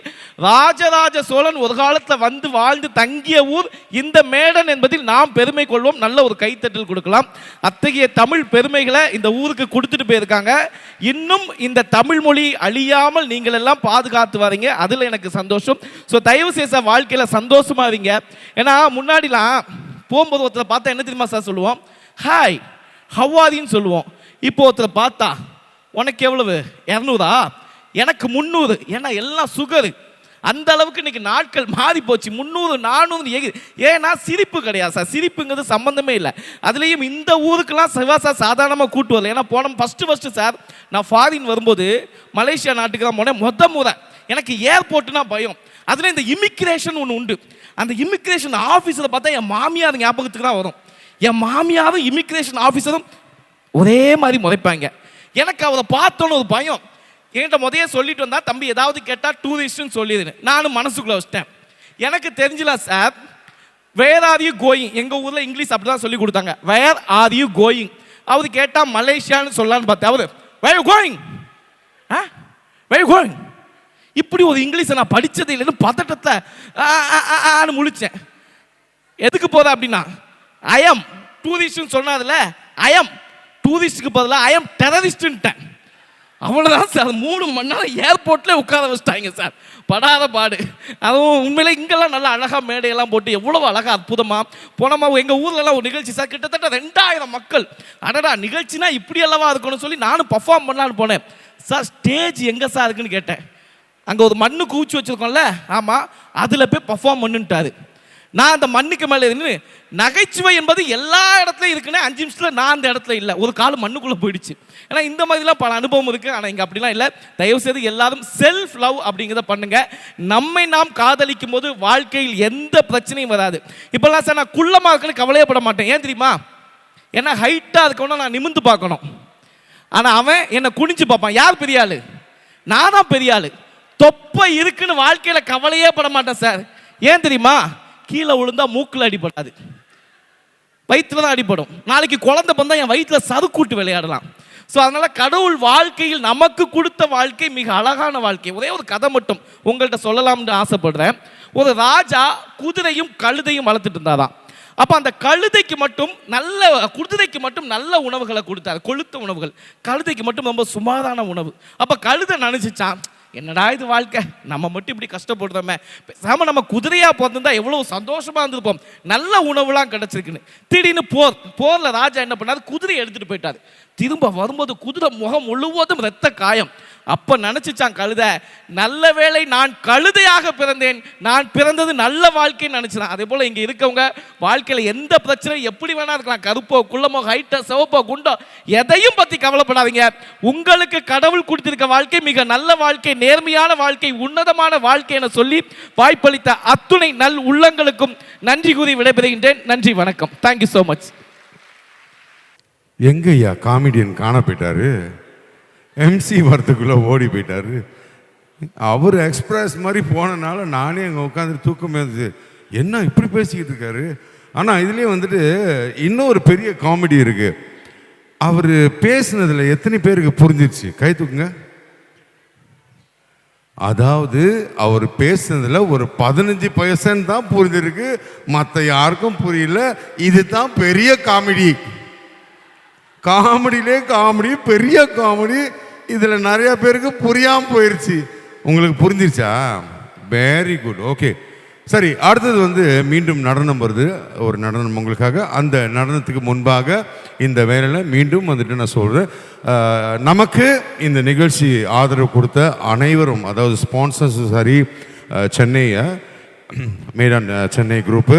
ராஜராஜ சோழன் ஒரு காலத்தில் வந்து வாழ்ந்து தங்கிய ஊர் இந்த மேடன் என்பதில் நாம் பெருமை கொள்வோம். நல்ல ஒரு கைத்தட்டல் கொடுக்கலாம். அத்தகைய தமிழ் பெருமைகளை இந்த ஊருக்கு கொடுத்துட்டு போயிருக்காங்க. இன்னும் இந்த தமிழ் மொழி அழியாமல் நீங்கள் எல்லாம் பாதுகாத்து வரீங்க, அதில் எனக்கு சந்தோஷம். ஸோ தயவு செய்ய வாழ்க்கையில் சந்தோஷமா இருங்க. ஏன்னா முன்னாடிலாம் போகும்போது ஒருத்தரை பார்த்தா என்ன தெரியுமா சார் சொல்லுவோம்? ஹாய் ஹவ்வாதின்னு சொல்லுவோம். இப்போ ஒருத்தரை பார்த்தா உனக்கு எவ்வளவு 200, எனக்கு 300. ஏன்னா எல்லாம் சுகரு. அந்த அளவுக்கு இன்னைக்கு நாட்கள் மாறி போச்சு. 300 400 ஏன்னா சிரிப்பு கிடையாது சார். சிரிப்புங்கிறது சம்பந்தமே இல்லை. அதுலேயும் இந்த ஊருக்கெல்லாம் சிவாசா சாதாரணமாக கூட்டு வரல. ஏன்னா போன ஃபஸ்ட்டு சார் நான் ஃபாரின் வரும்போது மலேசியா நாட்டுக்கு தான் போனேன். முறை எனக்கு ஏர்போர்ட்னா பயம். அதில் இந்த இமிக்ரேஷன் ஒன்று உண்டு. அந்த இமிக்ரேஷன் ஆஃபீஸில் பார்த்தா என் மாமியார் ஞாபகத்துக்கு தான் வரும். என் மாமியாரும் இமிக்ரேஷன் ஆஃபீஸரும் ஒரே மாதிரி முறைப்பாங்க. எனக்கு அவரை பார்த்தோன்னு ஒரு பயம். என்கிட்ட முதைய சொல்லிட்டு வந்தா, தம்பி ஏதாவது கேட்டால் டூரிஸ்ட்னு சொல்லிடுன்னு நானும் மனசுக்குள்ளே வச்சிட்டேன். எனக்கு தெரிஞ்சலாம் sir, where are you going? எங்கள் ஊரில் இங்கிலீஷ் அப்படி தான் சொல்லி கொடுத்தாங்க. Where are you going? அவர் கேட்டால் மலேசியான்னு சொல்லலான்னு பார்த்தேன். அவர் where you going? Where you going? இப்படி ஒரு இங்கிலீஷை நான் படித்தது இல்லைன்னு பதட்டத்தை முழிச்சேன். எதுக்கு போகிற அப்படின்னா, ஐஎம் டூரிஸ்ட்னு சொன்னதில்ல, ஐஎம் டூரிஸ்டுக்கு பதிலாக ஐஎம் டெரரிஸ்ட்டுன்ட்டேன். அவ்வளோதான் சார். 3 மணி நேரம் ஏர்போர்ட்லேயே உட்கார வச்சுட்டாங்க சார். படாத பாடு. அதுவும் உண்மையிலே இங்கெல்லாம் நல்லா அழகாக மேடையெல்லாம் போட்டு எவ்வளோ அழகாக அற்புதமாக போனோமா. எங்கள் ஊர்லலாம் ஒரு நிகழ்ச்சி சார், கிட்டத்தட்ட 2000 மக்கள். அடடா, நிகழ்ச்சினா இப்படி அல்லவா இருக்கணும்னு சொல்லி நானும் பர்ஃபார்ம் பண்ணலான்னு போனேன். சார் ஸ்டேஜ் எங்கே சார் இருக்குன்னு கேட்டேன். அங்கே ஒரு மண்ணு கூச்சி வச்சுருக்கோம்ல, ஆமாம், அதில் போய் பர்ஃபார்ம் பண்ணுன்ட்டாரு. நான் அந்த மண்ணுக்கு மேலே இருந்து, நகைச்சுவை என்பது எல்லா இடத்துலையும் இருக்குன்னு 5 நிமிஷத்தில் நான் அந்த இடத்துல இல்லை. ஒரு காலம் மண்ணுக்குள்ளே போயிடுச்சு. ஏன்னா இந்த மாதிரிலாம் பல அனுபவம் இருக்குது. ஆனால் இங்கே அப்படிலாம் இல்லை. தயவுசெய்து எல்லாரும் செல்ஃப் லவ் அப்படிங்கிறத பண்ணுங்க. நம்மை நாம் காதலிக்கும் போது வாழ்க்கையில் எந்த பிரச்சனையும் வராது. இப்போல்லாம் சார் நான் குள்ளமாக இருக்குன்னு கவலையப்பட மாட்டேன். ஏன் தெரியுமா? ஏன்னா ஹைட்டாக இருக்கணும், நான் நிமிந்து பார்க்கணும். ஆனால் அவன் என்னை குனிஞ்சு பார்ப்பான். யார் பெரிய ஆள்? நான் தான் பெரிய ஆள். தொப்பை இருக்குன்னு வாழ்க்கையில் கவலையே பட மாட்டேன் சார். ஏன் தெரியுமா? கீழே விழுந்தா மூக்கில் அடிபடாது, வயிற்றுல தான் அடிபடும். நாளைக்கு குழந்தை பிறந்தா என் வயிற்றுல சறுக்கூட்டு விளையாடலாம். ஸோ அதனால கடவுள் வாழ்க்கையில் நமக்கு கொடுத்த வாழ்க்கை மிக அழகான வாழ்க்கை. ஒரே ஒரு கதை மட்டும் உங்கள்கிட்ட சொல்லலாம்னு ஆசைப்படுறேன். ஒரு ராஜா குதிரையும் கழுதையும் வளர்த்துட்டு இருந்தாராம். அப்போ அந்த குதிரைக்கு மட்டும் நல்ல உணவுகளை கொடுத்தாரு, கொழுத்த உணவுகள். கழுதைக்கு மட்டும் ரொம்ப சுமாரான உணவு. அப்போ கழுதை நினைச்சிச்சான், என்னடா இது வாழ்க்கை, நம்ம மட்டும் இப்படி கஷ்டப்படுறோமே, பேசாம நம்ம குதிரையா பிறந்திருந்தா எவ்வளவு சந்தோஷமா இருந்திருப்போம், நல்ல உணவுலாம் கிடைச்சிருக்குன்னு. திடீர்னு போர்ல ராஜா என்ன பண்ணாரு, குதிரையை எடுத்துட்டு போயிட்டாரு. திரும்ப வரும்போது குதிரை முகம் முழுவதும் ரத்த காயம். அப்ப நினைச்சிச்சான் கழுதை, நல்ல வேளை நான் கழுதையாக பிறந்தேன், நான் பிறந்தது நல்ல வாழ்க்கைன்னு நினைச்சான். அதே போல இங்க இருக்கவங்க வாழ்க்கையில எந்த பிரச்சனையும் எப்படி வேணா இருக்கலாம், கருப்போ குள்ளமோ ஹைட்டோ சிவப்போ குண்டோ, எதையும் பத்தி கவலைப்படாதீங்க. உங்களுக்கு கடவுள் கொடுத்திருக்க வாழ்க்கை மிக நல்ல வாழ்க்கை, நேர்மையான வாழ்க்கை, உன்னதமான வாழ்க்கை என சொல்லி வாய்ப்பளித்த அத்துணை நல் உள்ளங்களுக்கும் நன்றி கூறி விடைபெறுகின்றேன். நன்றி, வணக்கம். Thank you so much. எங்கய்யா காமெடியன் காண போயிட்டாரு, எம்சி வரத்துக்குள்ளே ஓடி போயிட்டாரு. அவர் எக்ஸ்பிரஸ் மாதிரி போனனால நானே அங்கே உட்காந்து தூக்கமே இருந்துச்சு, என்ன இப்படி பேசிக்கிட்டு இருக்காரு. ஆனால் இதுலேயே வந்துட்டு இன்னொரு பெரிய காமெடி இருக்குது. அவர் பேசுனதில் எத்தனை பேருக்கு புரிஞ்சிருச்சு? கை தூக்குங்க. அதாவது அவர் பேசுனதில் ஒரு 15% தான் புரிஞ்சிருக்கு, மற்ற யாருக்கும் புரியல. இதுதான் பெரிய காமெடி. காமெடியிலே காமெடி, பெரிய காமெடி. இதில் நிறைய பேருக்கு புரியாமல் போயிடுச்சு. உங்களுக்கு புரிஞ்சிருச்சா? Very good, okay. சரி, அடுத்தது மீண்டும் நடனம் வருது, ஒரு நடனம் உங்களுக்காக. அந்த நடனத்துக்கு முன்பாக இந்த வேளையில் மீண்டும் வந்துட்டு நான் சொல்கிறேன், நமக்கு இந்த நிகழ்ச்சி ஆதரவு கொடுத்த அனைவரும், அதாவது ஸ்பான்சர்ஸும் சரி, சென்னையை மேடான் சென்னை குரூப்பு,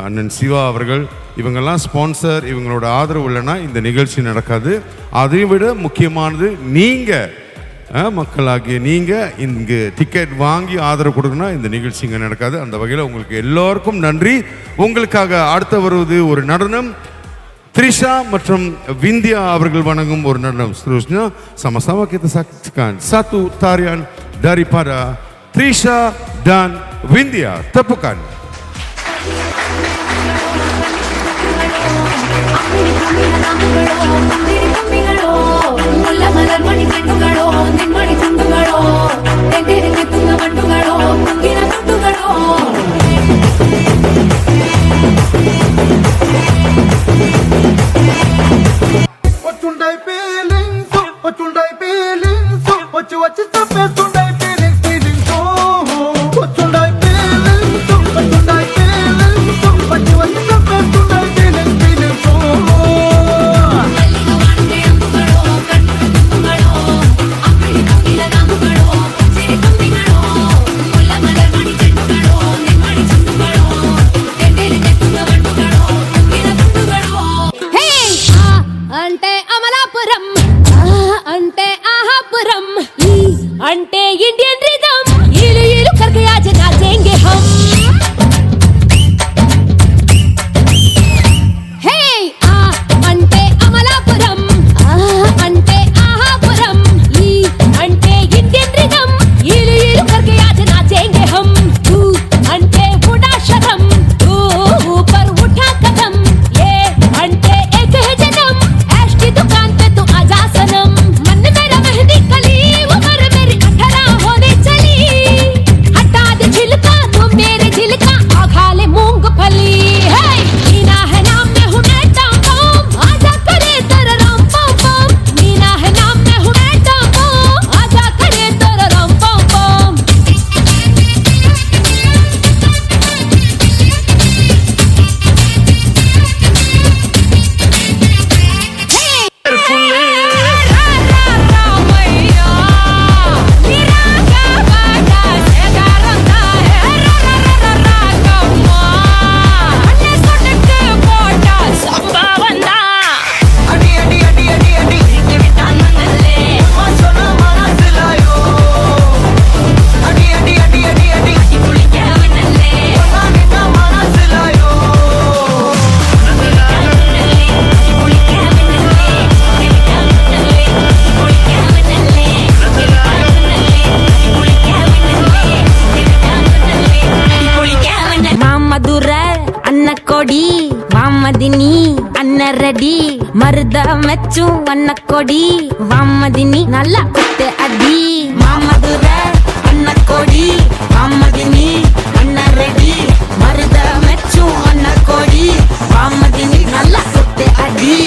அண்ணன் சிவா அவர்கள், இவங்கெல்லாம் ஸ்பான்சர், இவங்களோட ஆதரவு இல்லைன்னா இந்த நிகழ்ச்சி நடக்காது. அதை விட முக்கியமானது நீங்கள் மக்களாகிய நீங்கள் இங்கு டிக்கெட் வாங்கி ஆதரவு கொடுக்கணும்னா இந்த நிகழ்ச்சி இங்கே நடக்காது. அந்த வகையில் உங்களுக்கு எல்லோருக்கும் நன்றி. உங்களுக்காக அடுத்து வருவது ஒரு நடனம். த்ரிஷா மற்றும் விந்தியா அவர்கள் வணங்கும் ஒரு நடனம். Seterusnya sama-sama kita saksikan satu tarian daripada Trisha dan Windia. Tepukan. अंटे इंडियन रिदम इलु इलु करके आज नाचेंगे हम हे आ अंटे अमलापुरम आ अंटे आहापुरम ई अंटे इंडियन रिदम इलु इलु करके आज नाचेंगे हम तू अंटे उड़ा शरम तू ऊपर उठा कदम ये अंटे एक है जन्म ऐश की दुकान पे तू आजा सनम मन मेरा मेहंदी कली వామ్మదిని అన్న రెడీ మరుద మెచ్చు అన్న కొడి వామ్మదిని నల్ల కుట్టె అడి మామదుర అన్న కొడి వామ్మదిని అన్న రెడీ మరుద మెచ్చు అన్న కొడి వామ్మదిని నల్ల కుట్టె అడి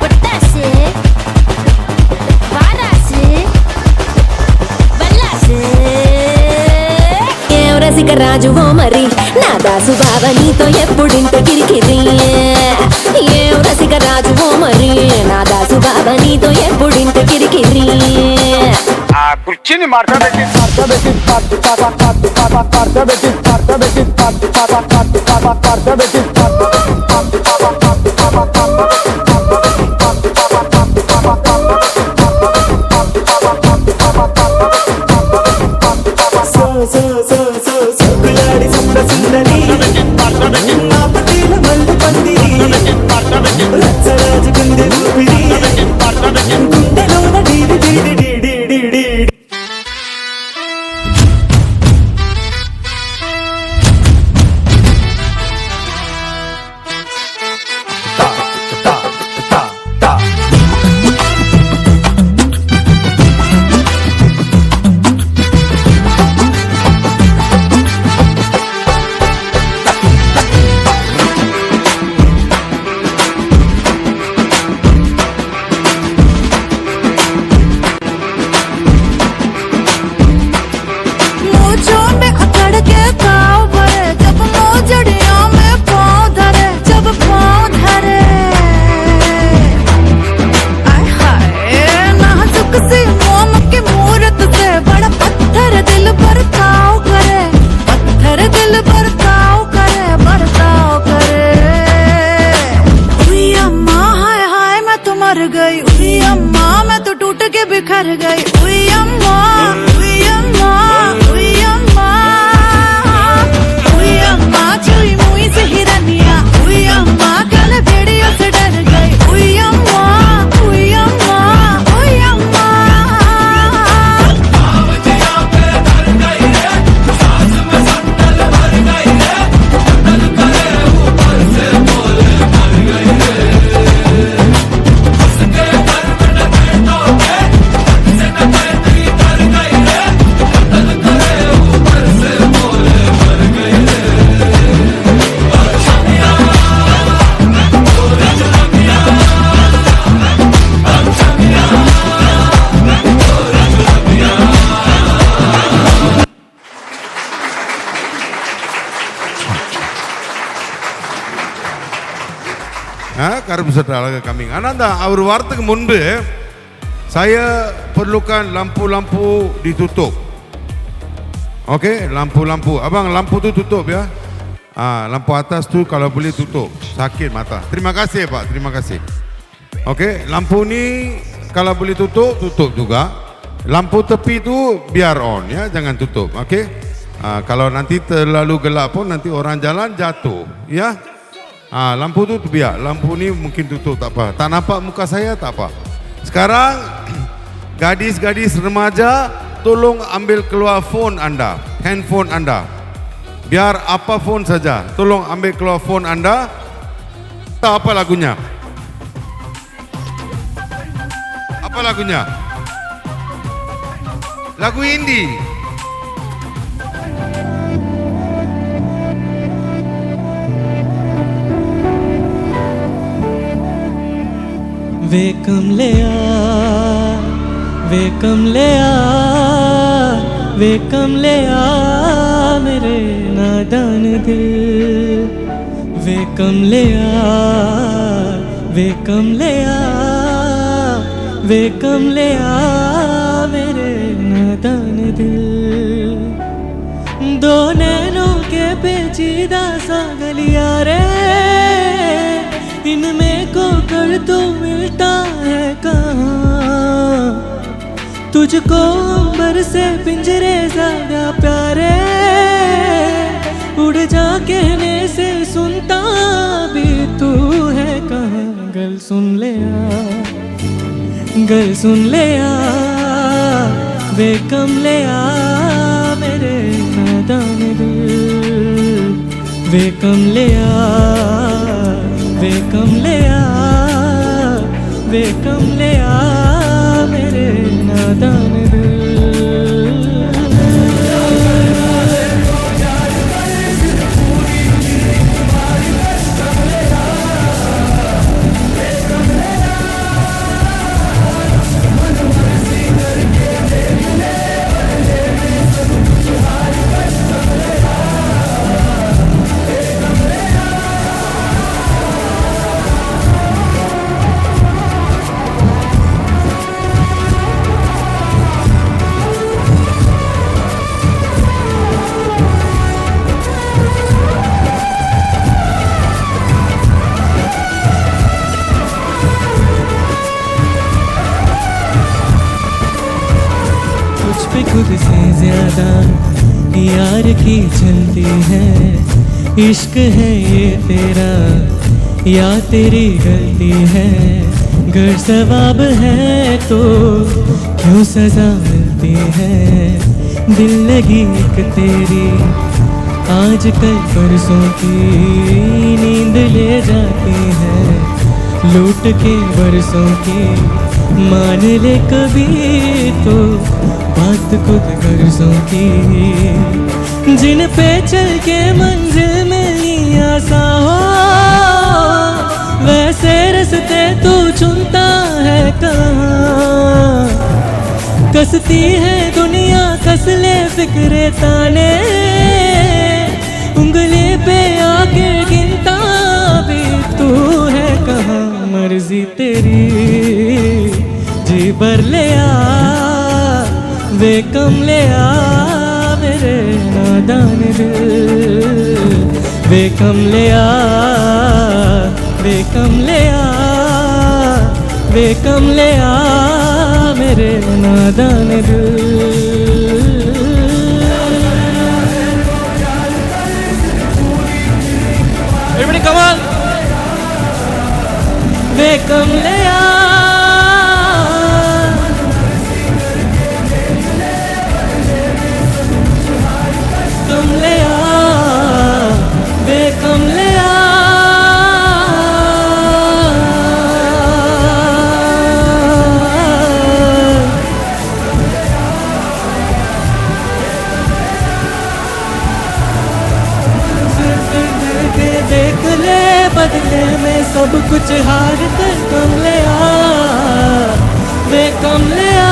పుట్టసే వారాసే బల్లాసే రసిక రాజువో మరి నా దాసు బావ నీతో ఎప్పుడింత కిరికిరి ఏం రసిక రాజువో మరి నా దాసు బావ నీతో ఎప్పుడింత కిరికిరి ఆ కుర్చీని మార్చబెట్టి கருப்பு சட்டை அழகாக காமிங்க. ஆனால் அந்த அவர் வரத்துக்கு முன்பு saya perlukan lampu-lampu ditutup. Okey, lampu-lampu. Abang, lampu tu tutup ya. Lampu atas tu kalau boleh tutup. Sakit mata. Terima kasih Pak, terima kasih. Okey, lampu ni kalau boleh tutup, tutup juga. Lampu tepi tu biar on ya, jangan tutup. Okey. Kalau nanti terlalu gelap pun nanti orang jalan jatuh ya. Lampu tu biar. Lampu ni mungkin tutup tak apa. Tak nampak muka saya tak apa. Sekarang gadis-gadis remaja tolong ambil keluar phone anda, handphone anda. Biar apa phone saja, tolong ambil keluar phone anda. Tahu apa lagunya? Apa lagunya? Lagu indie. वे कमलिया मेरे नादान दिल, वे कमलिया मेरे नादान दिल। दो नैनों के पेचीदा सा गलिया रे, इनमें को कर तो मिलता है कहाँ। तुझको अंबर से पिंजरे ज्यादा प्यारे, उड़ जा कहने से सुनता भी तू है कहाँ। गल सुन ले आ वे कमलिया मेरे नादान दिल, वे कमलिया मेरे नादान दिल। खुद से ज्यादा यार की चलती है, इश्क है ये तेरा या तेरी गलती है। गर सवाब है तो क्यों सजा मिलती है, दिल लगी एक तेरी आज कल परसों की नींद ले जाती है, लूट के बरसों की मान ले कभी तो बात खुद गर्जों की। जिन पे चल के मंजिल मिलनी आसान हो, वैसे रस्ते तू चुनता है कहाँ। कसती है दुनिया कस ले फिक्रे ताने, उंगली पे आके गिनता भी तू है कहाँ। मर्जी तेरी जी भर ले आ वे कमलिया मेरे नादान दिल, वे कमलिया मेरे नादान दिल। Everybody come on. वे कमलिया बदले में सब कुछ हार कर कमलिया वे कमलिया।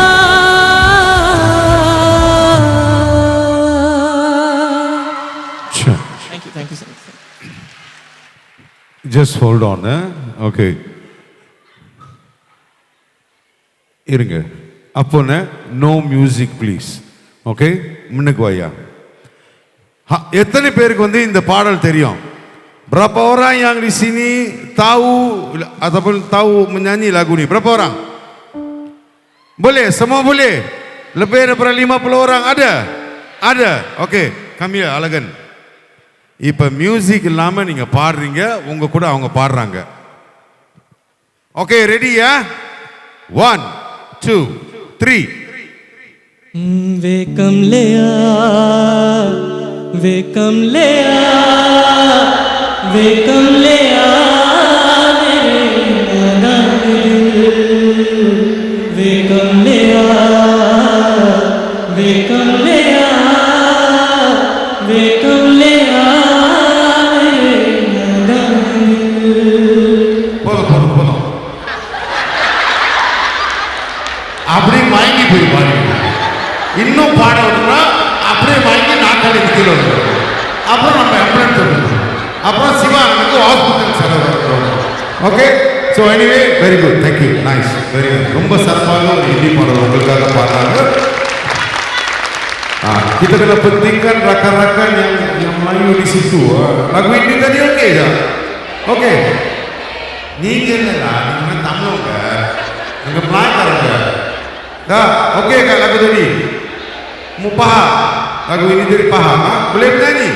Just hold on. ஓகே இருங்க. அப்போன நோ மியூசிக் ப்ளீஸ். ஓகே, முன்னுக்கு வாயா. எத்தனை பேருக்கு வந்து இந்த பாடல் தெரியும்? Berapa orang yang di sini tahu ataupun tahu menyanyi lagu ini? Berapa orang? Boleh, semua boleh. Lebih daripada 50 orang ada? Ada. Okey, come here Alagan. இப்ப மியூசிக் இல்லாம நீங்க பாடுறீங்க, உங்க கூட அவங்க பாடுறாங்க. ஓகே, ரெடியா? 1 2 3. वे कम ले आ, वे कम ले आ, वे कम ले आ मेरे नादान दिल, वे कम ले आ, वे कम ले आ, वे कम ले आ मेरे नादान दिल. போதும். அப்படியே வாங்கி போய் பாருங்க. இன்னும் பாட விட்டுனா அப்படியே வாங்கி நாக்காளி கீழே வந்துடும். அப்புறம் நம்ம ஆம்புலன்ஸ் வந்துடும். அப்புறம் சிவா எனக்கு ஹாஸ்பிட்டல் செலவு வந்துடும். Okay, so anyway very good, thank you, nice, very good. ரொம்ப சிறப்பாக ஒரு ஹிந்தி பாடல் உங்களுக்காக பாடுறாங்க. Kita kena pentingkan rakan-rakan yang Melayu di situ. Lagu ini tadi oke ya? Oke. நீங்க என்னடா, நீங்க தமிழங்க, நீங்க மலாய்க்காரங்க. Oke kak, lagu tadi mau paham? Lagu ini jadi paham? Boleh bernyanyi?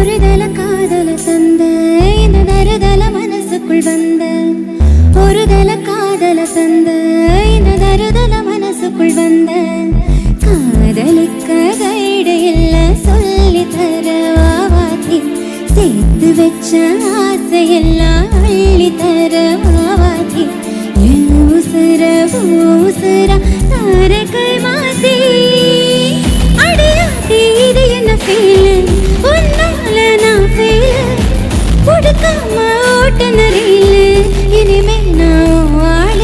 ஒருதல காதல தந்த இந்த தருதல மனசுக்குள் வந்த, ஒருதல காதல தந்த இந்த தருதல மனசுக்குள் வந்த, காதலிக்க கைடு இல்ல சொல்லி தர வாவாத்தி, சேர்த்து வச்ச ஆசையெல்லாம் அள்ளி தர வாவாத்தி, ஊசுர ஊசுர தார கை மாத்தி, அடியாத்தி இது என்ன ஃபீல், உன்னால நான் ஃபீல், கொடுக்காம ஓட்டுநரில் இனிமே நான் வாழ,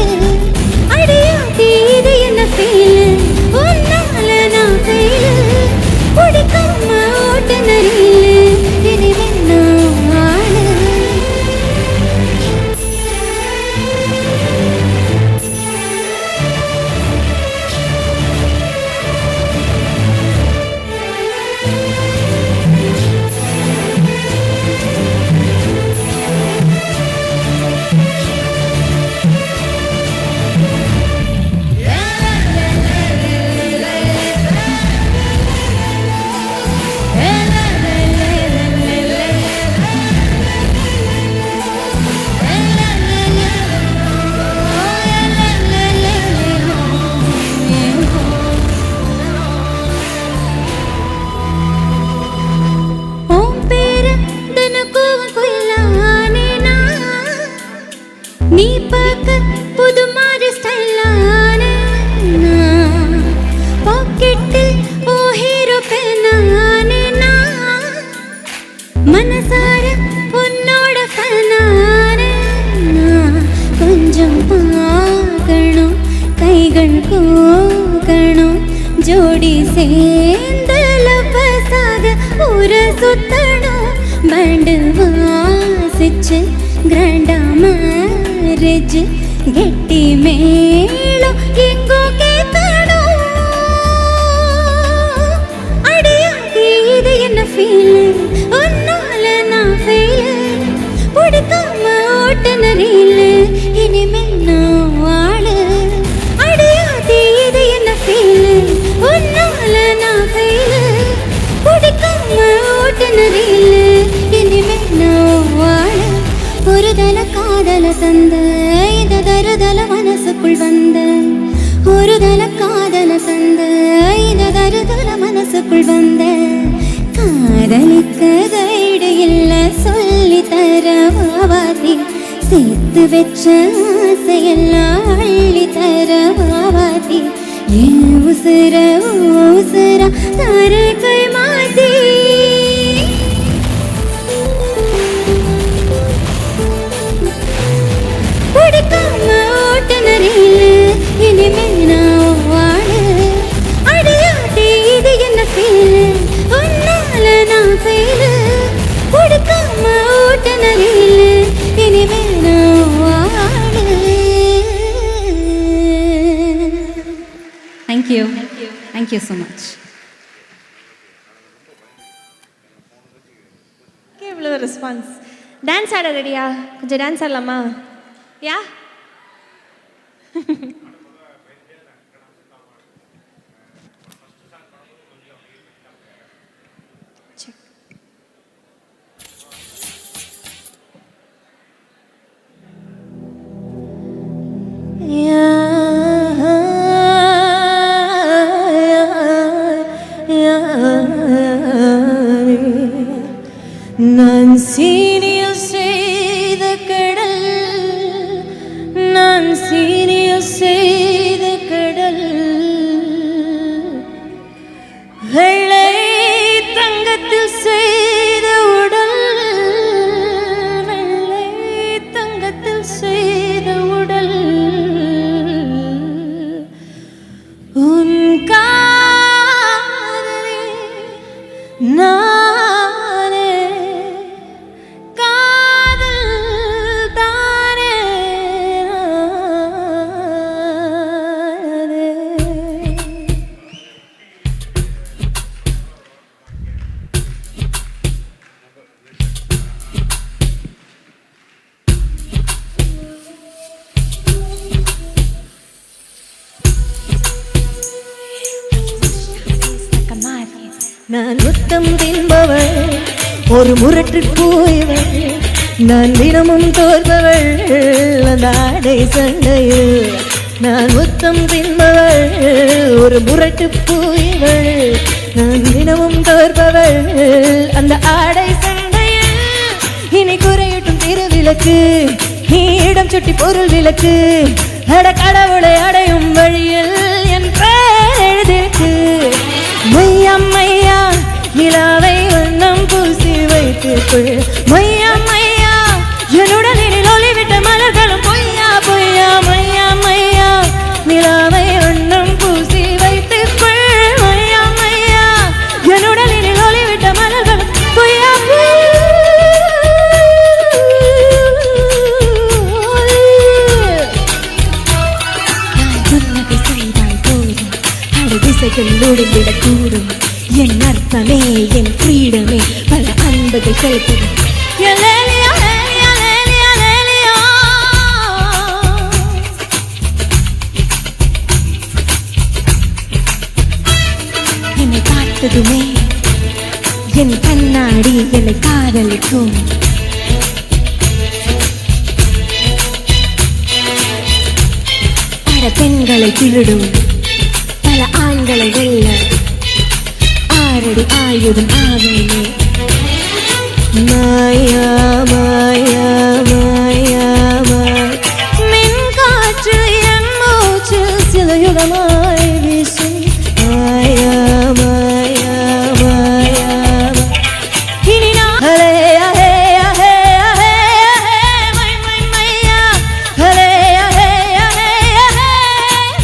அடியாத்தி இது என்ன ஃபீல், உன்னால நான் ஃபீல், கொடுக்காம ஓட்டுநரில் இனிமே நான் வாழ. நீ பார்க்க புது மாதிரி ஸ்டைலான, பாக்கெட்டில் ஓ ஹீரோ பெண்ணானே, மனசார உன்னோட ஃபேனானே, கொஞ்சம் பார்க்கணும், கைகள் கோக்கணும், ஜோடி சேர்ந்து லவ்வஸாக ஊரை சுத்தணும், பேண்டு வாசிச்சு கிராண்டா மேரேஜ் கெட்டி மேளம் எங்கோ கேட்கணும், அடியாத்தி இது என்ன ஃபீல், உன்னால நான் ஃபீல், பிடிக்காம ஓட்டுநரில் இனிமே நான் வாழ, அடியாத்தி இது என்ன ஃபீல், உன்னால நான் ஃபீல், பிடிக்காம ஓட்டுநரில் இனிமே நான் வாழ. ஒருதல காதல தந்த இந்த தருதல மனசுக்குள் வந்த, ஒருதல காதல தந்த இந்த தருதல மனசுக்குள் வந்த, காதலிக்க கைடு இல்ல சொல்லி தர வாவாத்தி, சேர்த்து வச்ச ஆசையெல்லாம் அள்ளி தர வாவாத்தி, ஊசுர ஊசுர தார கை மாத்தி. Thank you thank you so much. இவ்வளோ ரெஸ்பான்ஸ். டான்ஸ் ஆட ரெடியா? கொஞ்சம் டான்ஸ் ஆடலாமா? யா நான் சீனியில் செய்த கடல், நான் சீனியில் செய்த கடல், வெள்ளை தங்கத்தில் செய்த உடல், வெள்ளை தங்கத்தில் செய்த உடல், உன் காதலே நானே, காதல் தானே நானே. நான் முத்தம் தின்பவள், ஒரு முரட்டு போய்வள், நான் தினமும் தோற்பவள் அந்த ஆடை சண்டையில். நான் முத்தம் தின்பவள், ஒரு முரட்டு போய்வள், நான் தினமும் தோற்பவள் அந்த ஆடை சண்டையில். இனி குறையட்டும் திருவிளக்கு, நீ இடம் சுட்டி பொருள் விளக்கு, அட கடவுளை அடையும் வழியில் என் பெயர் எழுதிருக்கு. மையா மையா நிலாவை வண்ணம் பூசி வைத்துக்குள், மையா மையா என்னுடலில் ஒளிவிட்ட மலர்களும் பொய்யா பொய்யா, மையா மையா நிலாவை வண்ணம் பூசி வைத்துக்குள், மையா மையா என்னுடலில் ஒளிவிட்ட மலர்களும் பொய்யா கூடும். என் அர்த்தமே என் ஃப்ரீடமே பல அன்புகள் செலுத்தும். என்னை பார்த்ததுமே என் கண்ணாடி என்னை காதலிக்கும். பல பெண்களை திருடும், பல ஆண்களை வெல்ல ஆரடி ஆயுதம் ஆவேனே. மாயா மாயா மாயா மாயா மின் காற்று என் மூச்சு சில யுகமாய் வீசும். மாயா மாயா மாயா இனி நான்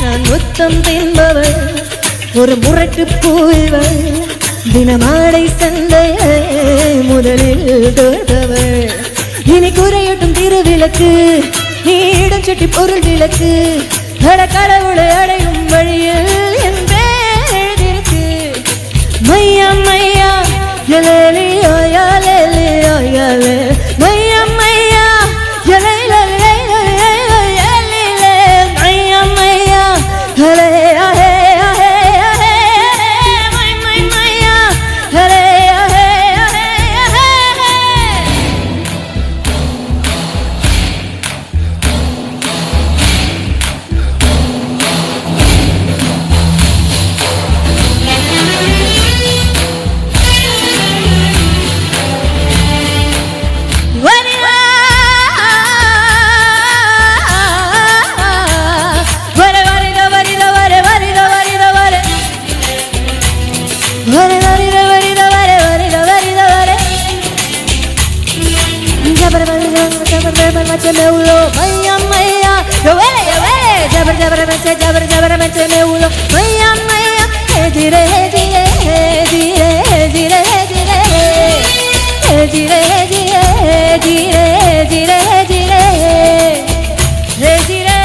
நான் முத்தம் தின்பவள், ஒரு முரட்டு போய்வள், தினமாடை சண்டையை முதலில் தோற்றவள். இனி குறையட்டும் திருவிளக்கு, நீ இடம் சுட்டி பொருள் விளக்கு, அட கடவுளை அடையும் வழியில் என் பெயர் எழுதிருக்கு. மையா மையா எலேலி ஓயா லேலி ஓயா லே, மையா மையா எலேலி மையா மையா ஹலே ஹே Maya Maya, yo Maya Maya, dire dire dire dire dire dire dire dire dire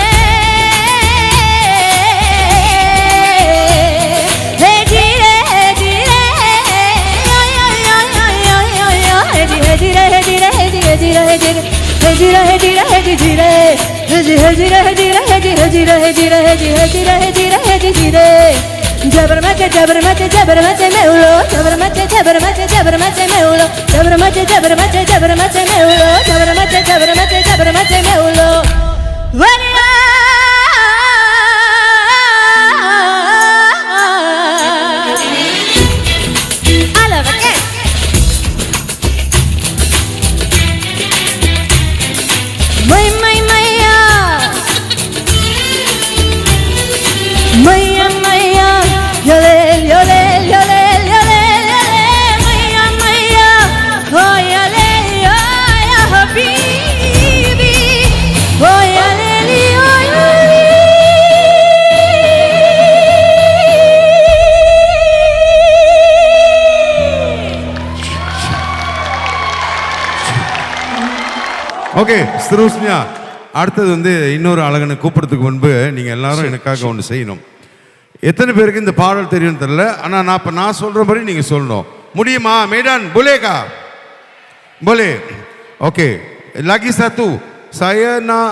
okay ஸ்ரூஸ்மியா, அடுத்தது வந்து இன்னொரு அழகனை கூப்பிடுறதுக்கு முன்பு நீங்கள் எல்லாரும் எனக்காக ஒன்று செய்யணும். எத்தனை பேருக்கு இந்த பாடல் தெரியும்னு தெரியல, ஆனால் நான் சொல்கிறபடி நீங்கள் சொல்லணும். முடியுமா? மேடான் bolehkah? Boleh. Okey. Lagi satu, saya nak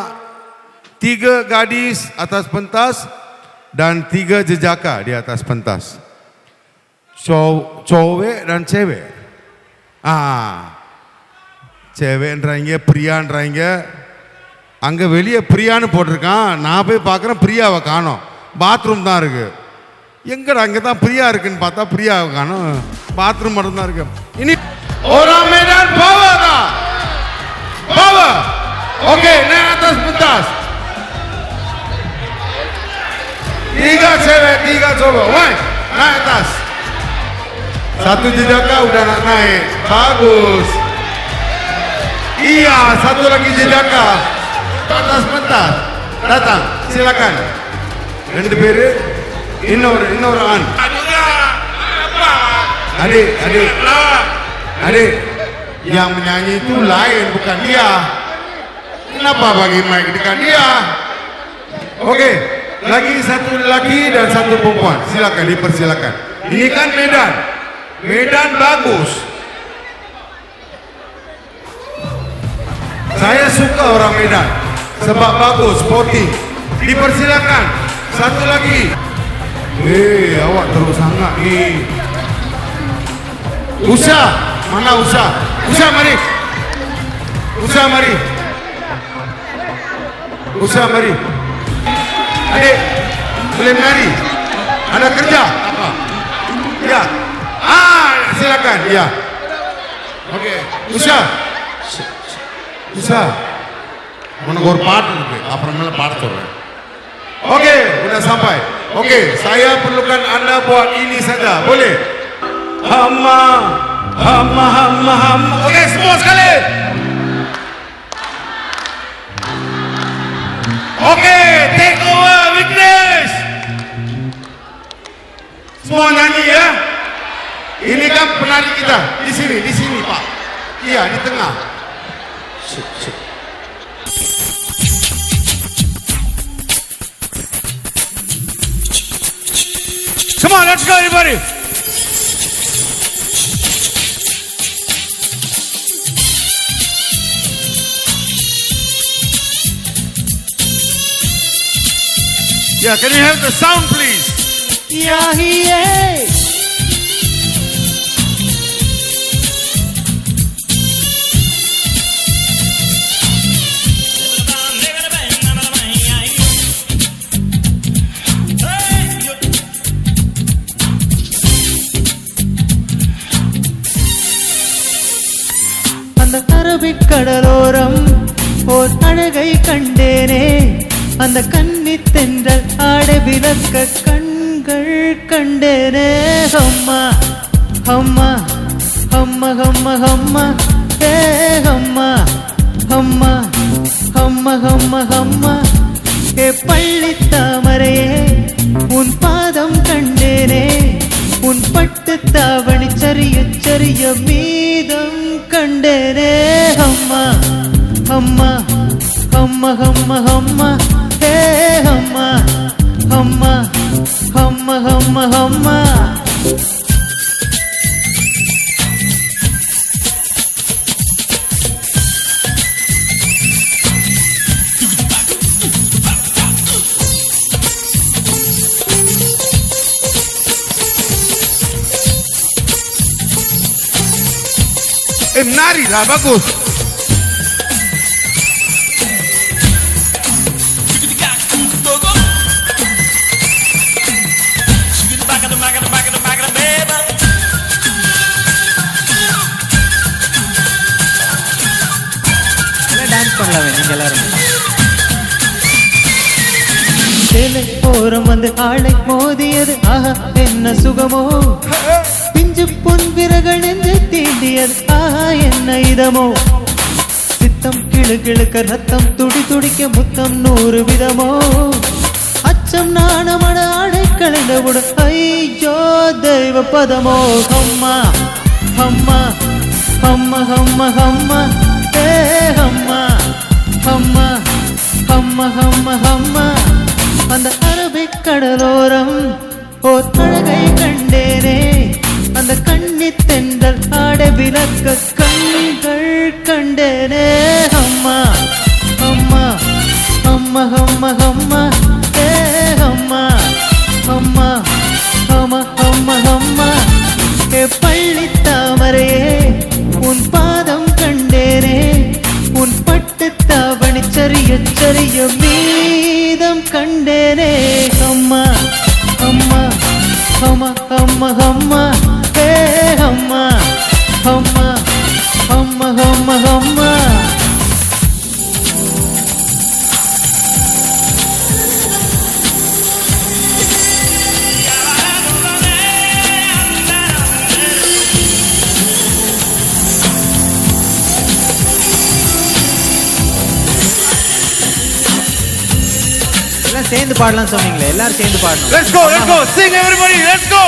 3 gadis atas pentas dan 3 jejaka di atas pentas. Cowok dan cewek. செவேன்றாங்க, பிரியான்றாங்க. அங்கே வெளியே பிரியான்னு போட்டிருக்கான். நான் போய் பார்க்குறேன், பிரியாவை காணோம். பாத்ரூம் தான் இருக்கு. எங்கடா அங்கே தான் பிரியா இருக்குன்னு பார்த்தா பிரியாவை காணோம், பாத்ரூம் மட்டும் தான் இருக்கு. இனி orang Medan bawa tak? Bawa. Okey, naik atas pentas. 3 cewek, 3 cowok. Woi, naik atas. 1 jejaka udah nak naik. Bagus. Iya, 1 lagi jejaka. Atas pentas. Datang, silakan. 2 பேரு, இன்னொரு ஆண். Adik, yang menyanyi itu lain, bukan dia. Kenapa bagi mic dekat dia? Okey, lagi 1 lelaki dan 1 perempuan. Silakan, dipersilakan. Ini kan Medan bagus. Saya suka orang Medan sebab bagus, sporting. Dipersilakan. 1 lagi. Awak terus sangat ni. Usha, mana Usha? Usha mari. Adik, boleh mari. Ada kerja? Apa? Ya. Silakan. Ya. Okey. Usha. Mana ஒரு பாட்டு இருக்கு, அப்புறமேல பாட சொல்றேன். Okey, sudah sampai. Okey, saya perlukan anda buat ini saja. Boleh? Hamma. Okey, semua sekali. Okey, take over Vignesh. Semua nyanyi ya. Ini kan penari kita. Di sini Pak. Iya, di tengah. Come on, let's go everybody. Yeah, can you have the sound please? அந்த அரபிக்கடலோரம் ஓர் அழகை கண்டேனே, அந்த கன்னி தென்றல் ஆட விளக்க கண்கள் கண்டேனே. அம்மா அம்மா அம்மா அம்மா அம்மா ஏ அம்மா அம்மா அம்மா அம்மா அம்மா ஏ பள்ளி தாமரையே, உன் பாதம் கண்டேனே, உன் பட்டு தாவணி சரிய மீதம் கண்டேனே. அம்மா அம்மா அம்மா அம்மா அம்மா ஏ அம்மா அம்மா அம்மா அம்மா அம்மா. Nari lah, bagus. டான்ஸ் பண்ணலாமே நீங்க எல்லாரும். சேலை போரம் வந்து ஆளை மோதியது ஆஹா என்ன சுகமோ, பிஞ்சு பொன் விரகள் என்று தீண்டியது ஆஹா என்ன இதமோ, சித்தம் கிளு கிளுக்க ரத்தம் துடி துடிக்க முத்தம் 100 விதமோ, அச்சம் நாணமட ஆடை கலைந்தவுடன் ஐயோ தெய்வ பதமோ, அம்மா அம்மா அம்மா அம்மா அம்மா ஏ அம்மா அம்மா அம்மா அம்மா அம்மா. அந்த அரபிக் கடலோரம் ஓர் அழகை கண்டேனே, அந்த கண்ணி தென்றல் ஆட விளக்க கண்கள் கண்டேனே, அம்மா அம்மா அம்மா அம்மா அம்மா ஏ அம்மா அம்மா அம்மா அம்மா அம்மா. ஏ பள்ளி தாமரையே உன் பாதம் கண்டேனே, உன் பட்டு தாவணி சரிய சரிய மீதம் கண்டேனே, அம்மா அம்மா அம்மா அம்மா அம்மா ஏ அம்மா அம்மா அம்மா அம்மா அம்மா. எல்லாம் சேர்ந்து பாடலாம் சொன்னீங்களே, எல்லாரும் சேர்ந்து பாடணும். Let's go, sing everybody, let's go.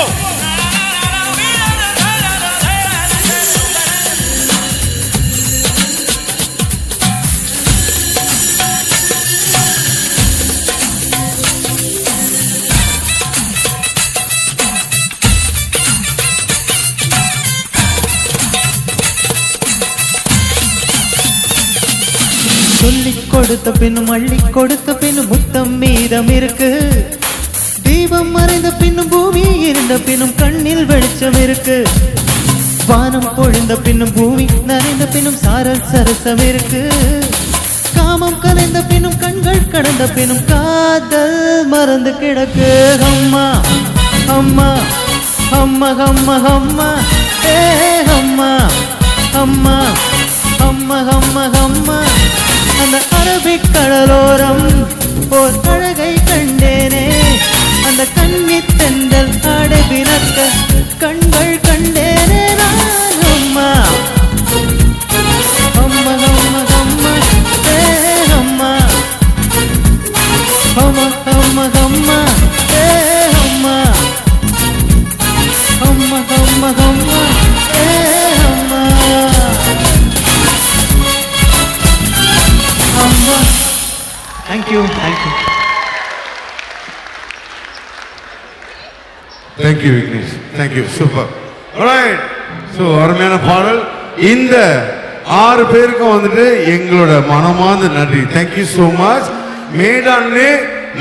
சொல்லிக் கொடுத்த பின்னும் அள்ளி கொடுத்த பின்னும் முத்தம் மீதம் இருக்கு, தீபம் மறைந்த பின்னும் பூமி இருந்த பின்னும் கண்ணில் வெளிச்சம் இருக்கு, வானம் பொழிந்த பின்னும் பூமி நனைந்த பின்னும் சாரல் சரசம் இருக்கு, காமம் கலைந்த பின்னும் கண்கள் கடந்த பின்னும் காதல் மறந்து கிடக்கு, அம்மா அம்மா அம்மா அம்மா அம்மா ஏ அம்மா அம்மா அம்மா அம்மா அம்மா. அந்த அரபிக் கடலோரம் ஓர் அழகை கண்டேனே, அந்த கண்ணி தென்றல் ஆட விளக்க கண்கள் கண்டேனே, நான் அம்மா அம்மா அம்மா அம்மா ஏ அம்மா அம்மா அம்மா அம்மா ஏ அம்மா அம்மா அம்மா அம்மா ஏ அம்மா அம்மா. Thank you thank you. Thank you, Vignesh. Thank you. Super. Alright. So, அருமையான பாடல். இந்த 6 பேருக்கும் வந்துட்டு எங்களோட மனமார்ந்த நன்றி. Thank you so much. மேடான்லே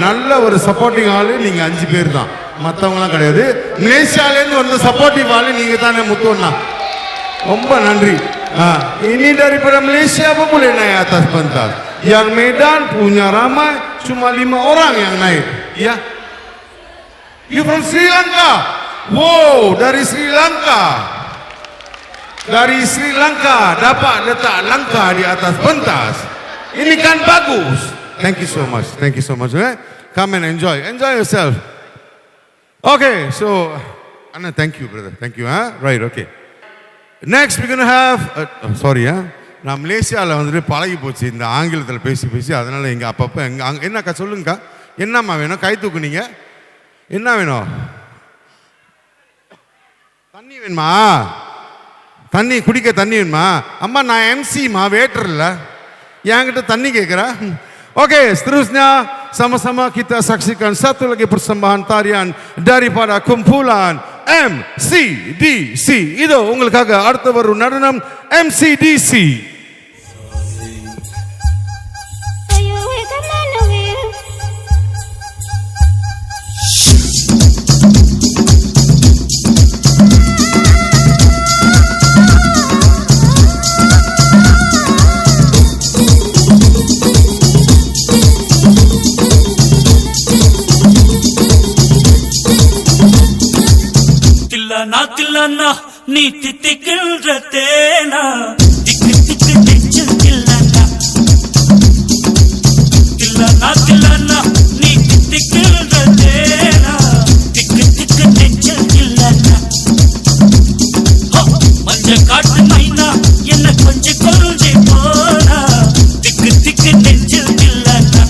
நல்ல ஒரு சப்போர்ட்டிங் ஆளு நீங்க 5 பேர் தான், மற்றவங்களாம் கிடையாது. மலேசியாலேருந்து வந்த சப்போர்ட்டிவ் ஆளு நீங்க தானே முத்துவண்ணா, ரொம்ப நன்றி. Ini daripada Malaysia apa boleh naik atas pentas? Yang Medan punya ramai, cuma 5 orang yang naik. Ya. You from Sri Lanka? Wow, dari Sri Lanka. Dari Sri Lanka dapat letak Lanka di atas pentas. Ini kan bagus. Thank you so much. Thank you so much. Come and enjoy. Enjoy yourself. Okay, so Anna, thank you, brother. Thank you. Right, okay. Next we're going to have sorry, நான் மலேசியாவில் வந்துட்டு பழகி போச்சு இந்த ஆங்கிலத்தில் பேசி பேசி, அதனால் இங்கே அப்பப்போ என்னக்கா சொல்லுங்கக்கா, என்னம்மா வேணும்? கை தூக்குனீங்க, என்ன வேணும்? தண்ணி வேணுமா? தண்ணி குடிக்க தண்ணி வேணுமா? அம்மா நான் எம்சிமா, வேட்டர் இல்லை, என்கிட்ட தண்ணி கேட்குறா. Oke, seterusnya sama-sama kita saksikan satu lagi persembahan tarian daripada kumpulan MCDC. Itu உங்களுக்காக அடுத்து வரும் நடனம் MCDC. தில்லனா நீ தித்திக்கின்ற தேனா திக்கு திக்கு நெஞ்சில் தில்லனா தில்லனா நீ தித்திக்கின்ற தேனா திக்கு திக்கு நெஞ்சில் தில்லனா மஞ்ச காட்டு மைனா என்ன கொஞ்சம் கொஞ்சி போனா திக்கு திக்கு நெஞ்சில் தில்லனா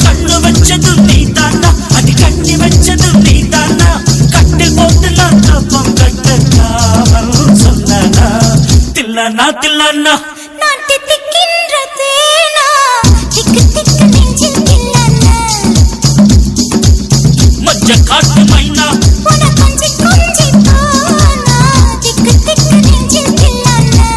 கண்ணு வச்சதும் நீ தானா அது கண்ணி வச்சதும் நீ தானா கட்டில் போட்டு நான் தப்பம் கட்டலாமல் சொன்னா தில்லனா தில்லனா நான் தித்திக்கின்ற தேனா திக்கு திக்கு நெஞ்சில் தில்லனா மஞ்ச காட்டு மைனா உன கொஞ்சி கொஞ்சி போனா திக்கு திக்கு நெஞ்சில் தில்லனா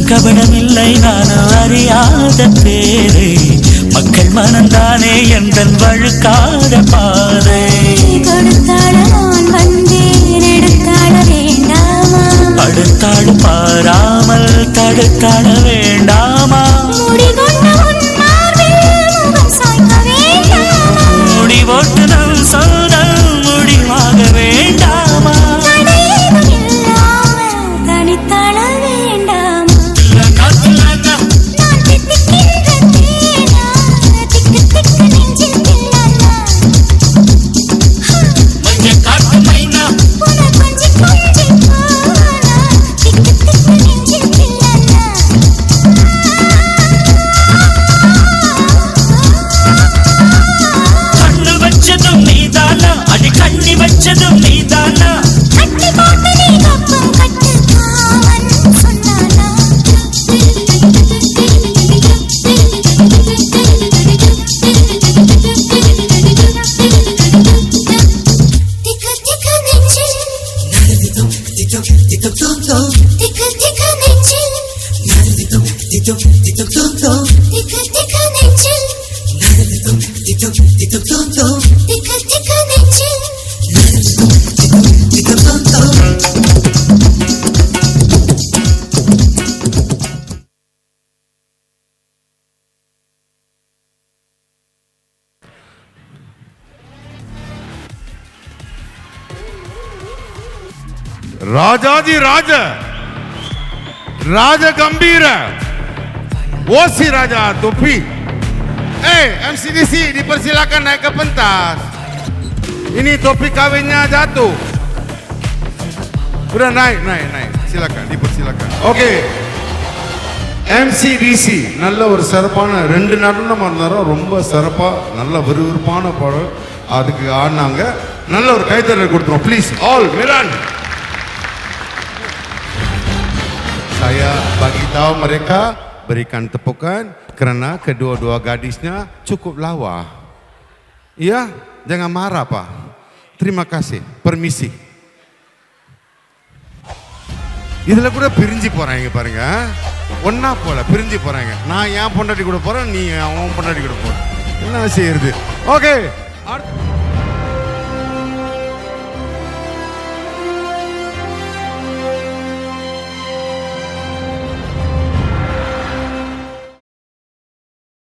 கபடமில்லை நான் அறியாத பேரை மக்கள் மனந்தானே எந்தன் வழுக்காத பாதை கொடுத்தாட நான் வந்தேன் எடுத்தாட வேண்டாமா அடுத்தாடு பாராமல் தடுத்தாட வேண்டாமா முடிகொண்ட உன் மார்பில் முகம் சாய்க்க வேண்டாமா முடிவோட்டு நம் சொந்தம் முடிவாக வேண்டாமா தடையேதும் இல்லாமல் தனித்தாட வேண்டாமா நான் தித்திக்கின்ற தேனா திக்கு திக்கு நெஞ்சில் தில்லனா காட்டு மைனா உன கொஞ்சி கொஞ்சி போனா திக்கு திக்கு நெஞ்சில் தில்லனா கண்ணு வச்சதும் நீதானா அடி கண்ணி வச்சதும் நீதானா கட்டி போட்டு நீ கப்பம் கட்டு காமன் சொன்னானா திக்கு திக்கு நெஞ்சில் திக்கு திக்கு நெஞ்சில் திக்கு திக்கு நெஞ்சில் திக்கு திக்கு நெஞ்சில் ராஜாதி ராஜ ராஜ கம்பீர ஓசி ராஜா topi. MCDC dipersilakan naik ke pentas. Ini topi kawinnya jatuh. Udah naik. Silakan, dipersilakan. Oke. MCDC நல்ல ஒரு சிறப்பான 2 நடனம் இருந்தாரோ ரொம்ப சிறப்பா நல்ல விறுவிறுப்பான பாடல் அதுக்கு ஆடினாங்க. நல்ல ஒரு கைத்தட்டல் கொடுத்துரும் please all Miran. Saya bagi tahu mereka berikan tepukan kerana kedua-dua gadisnya cukup lawa. Ya, jangan marah Pak. Terima kasih. Permisi. இதுல கூட பிரிஞ்சு போறாங்க பாருங்க. ஒண்ணா போல பிரிஞ்சு போறாங்க. நான் என் பொண்டாட்டி கூட போறேன், நீ அவன் பொண்டாட்டி கூட போற. என்ன செய்யறது? ஓகே.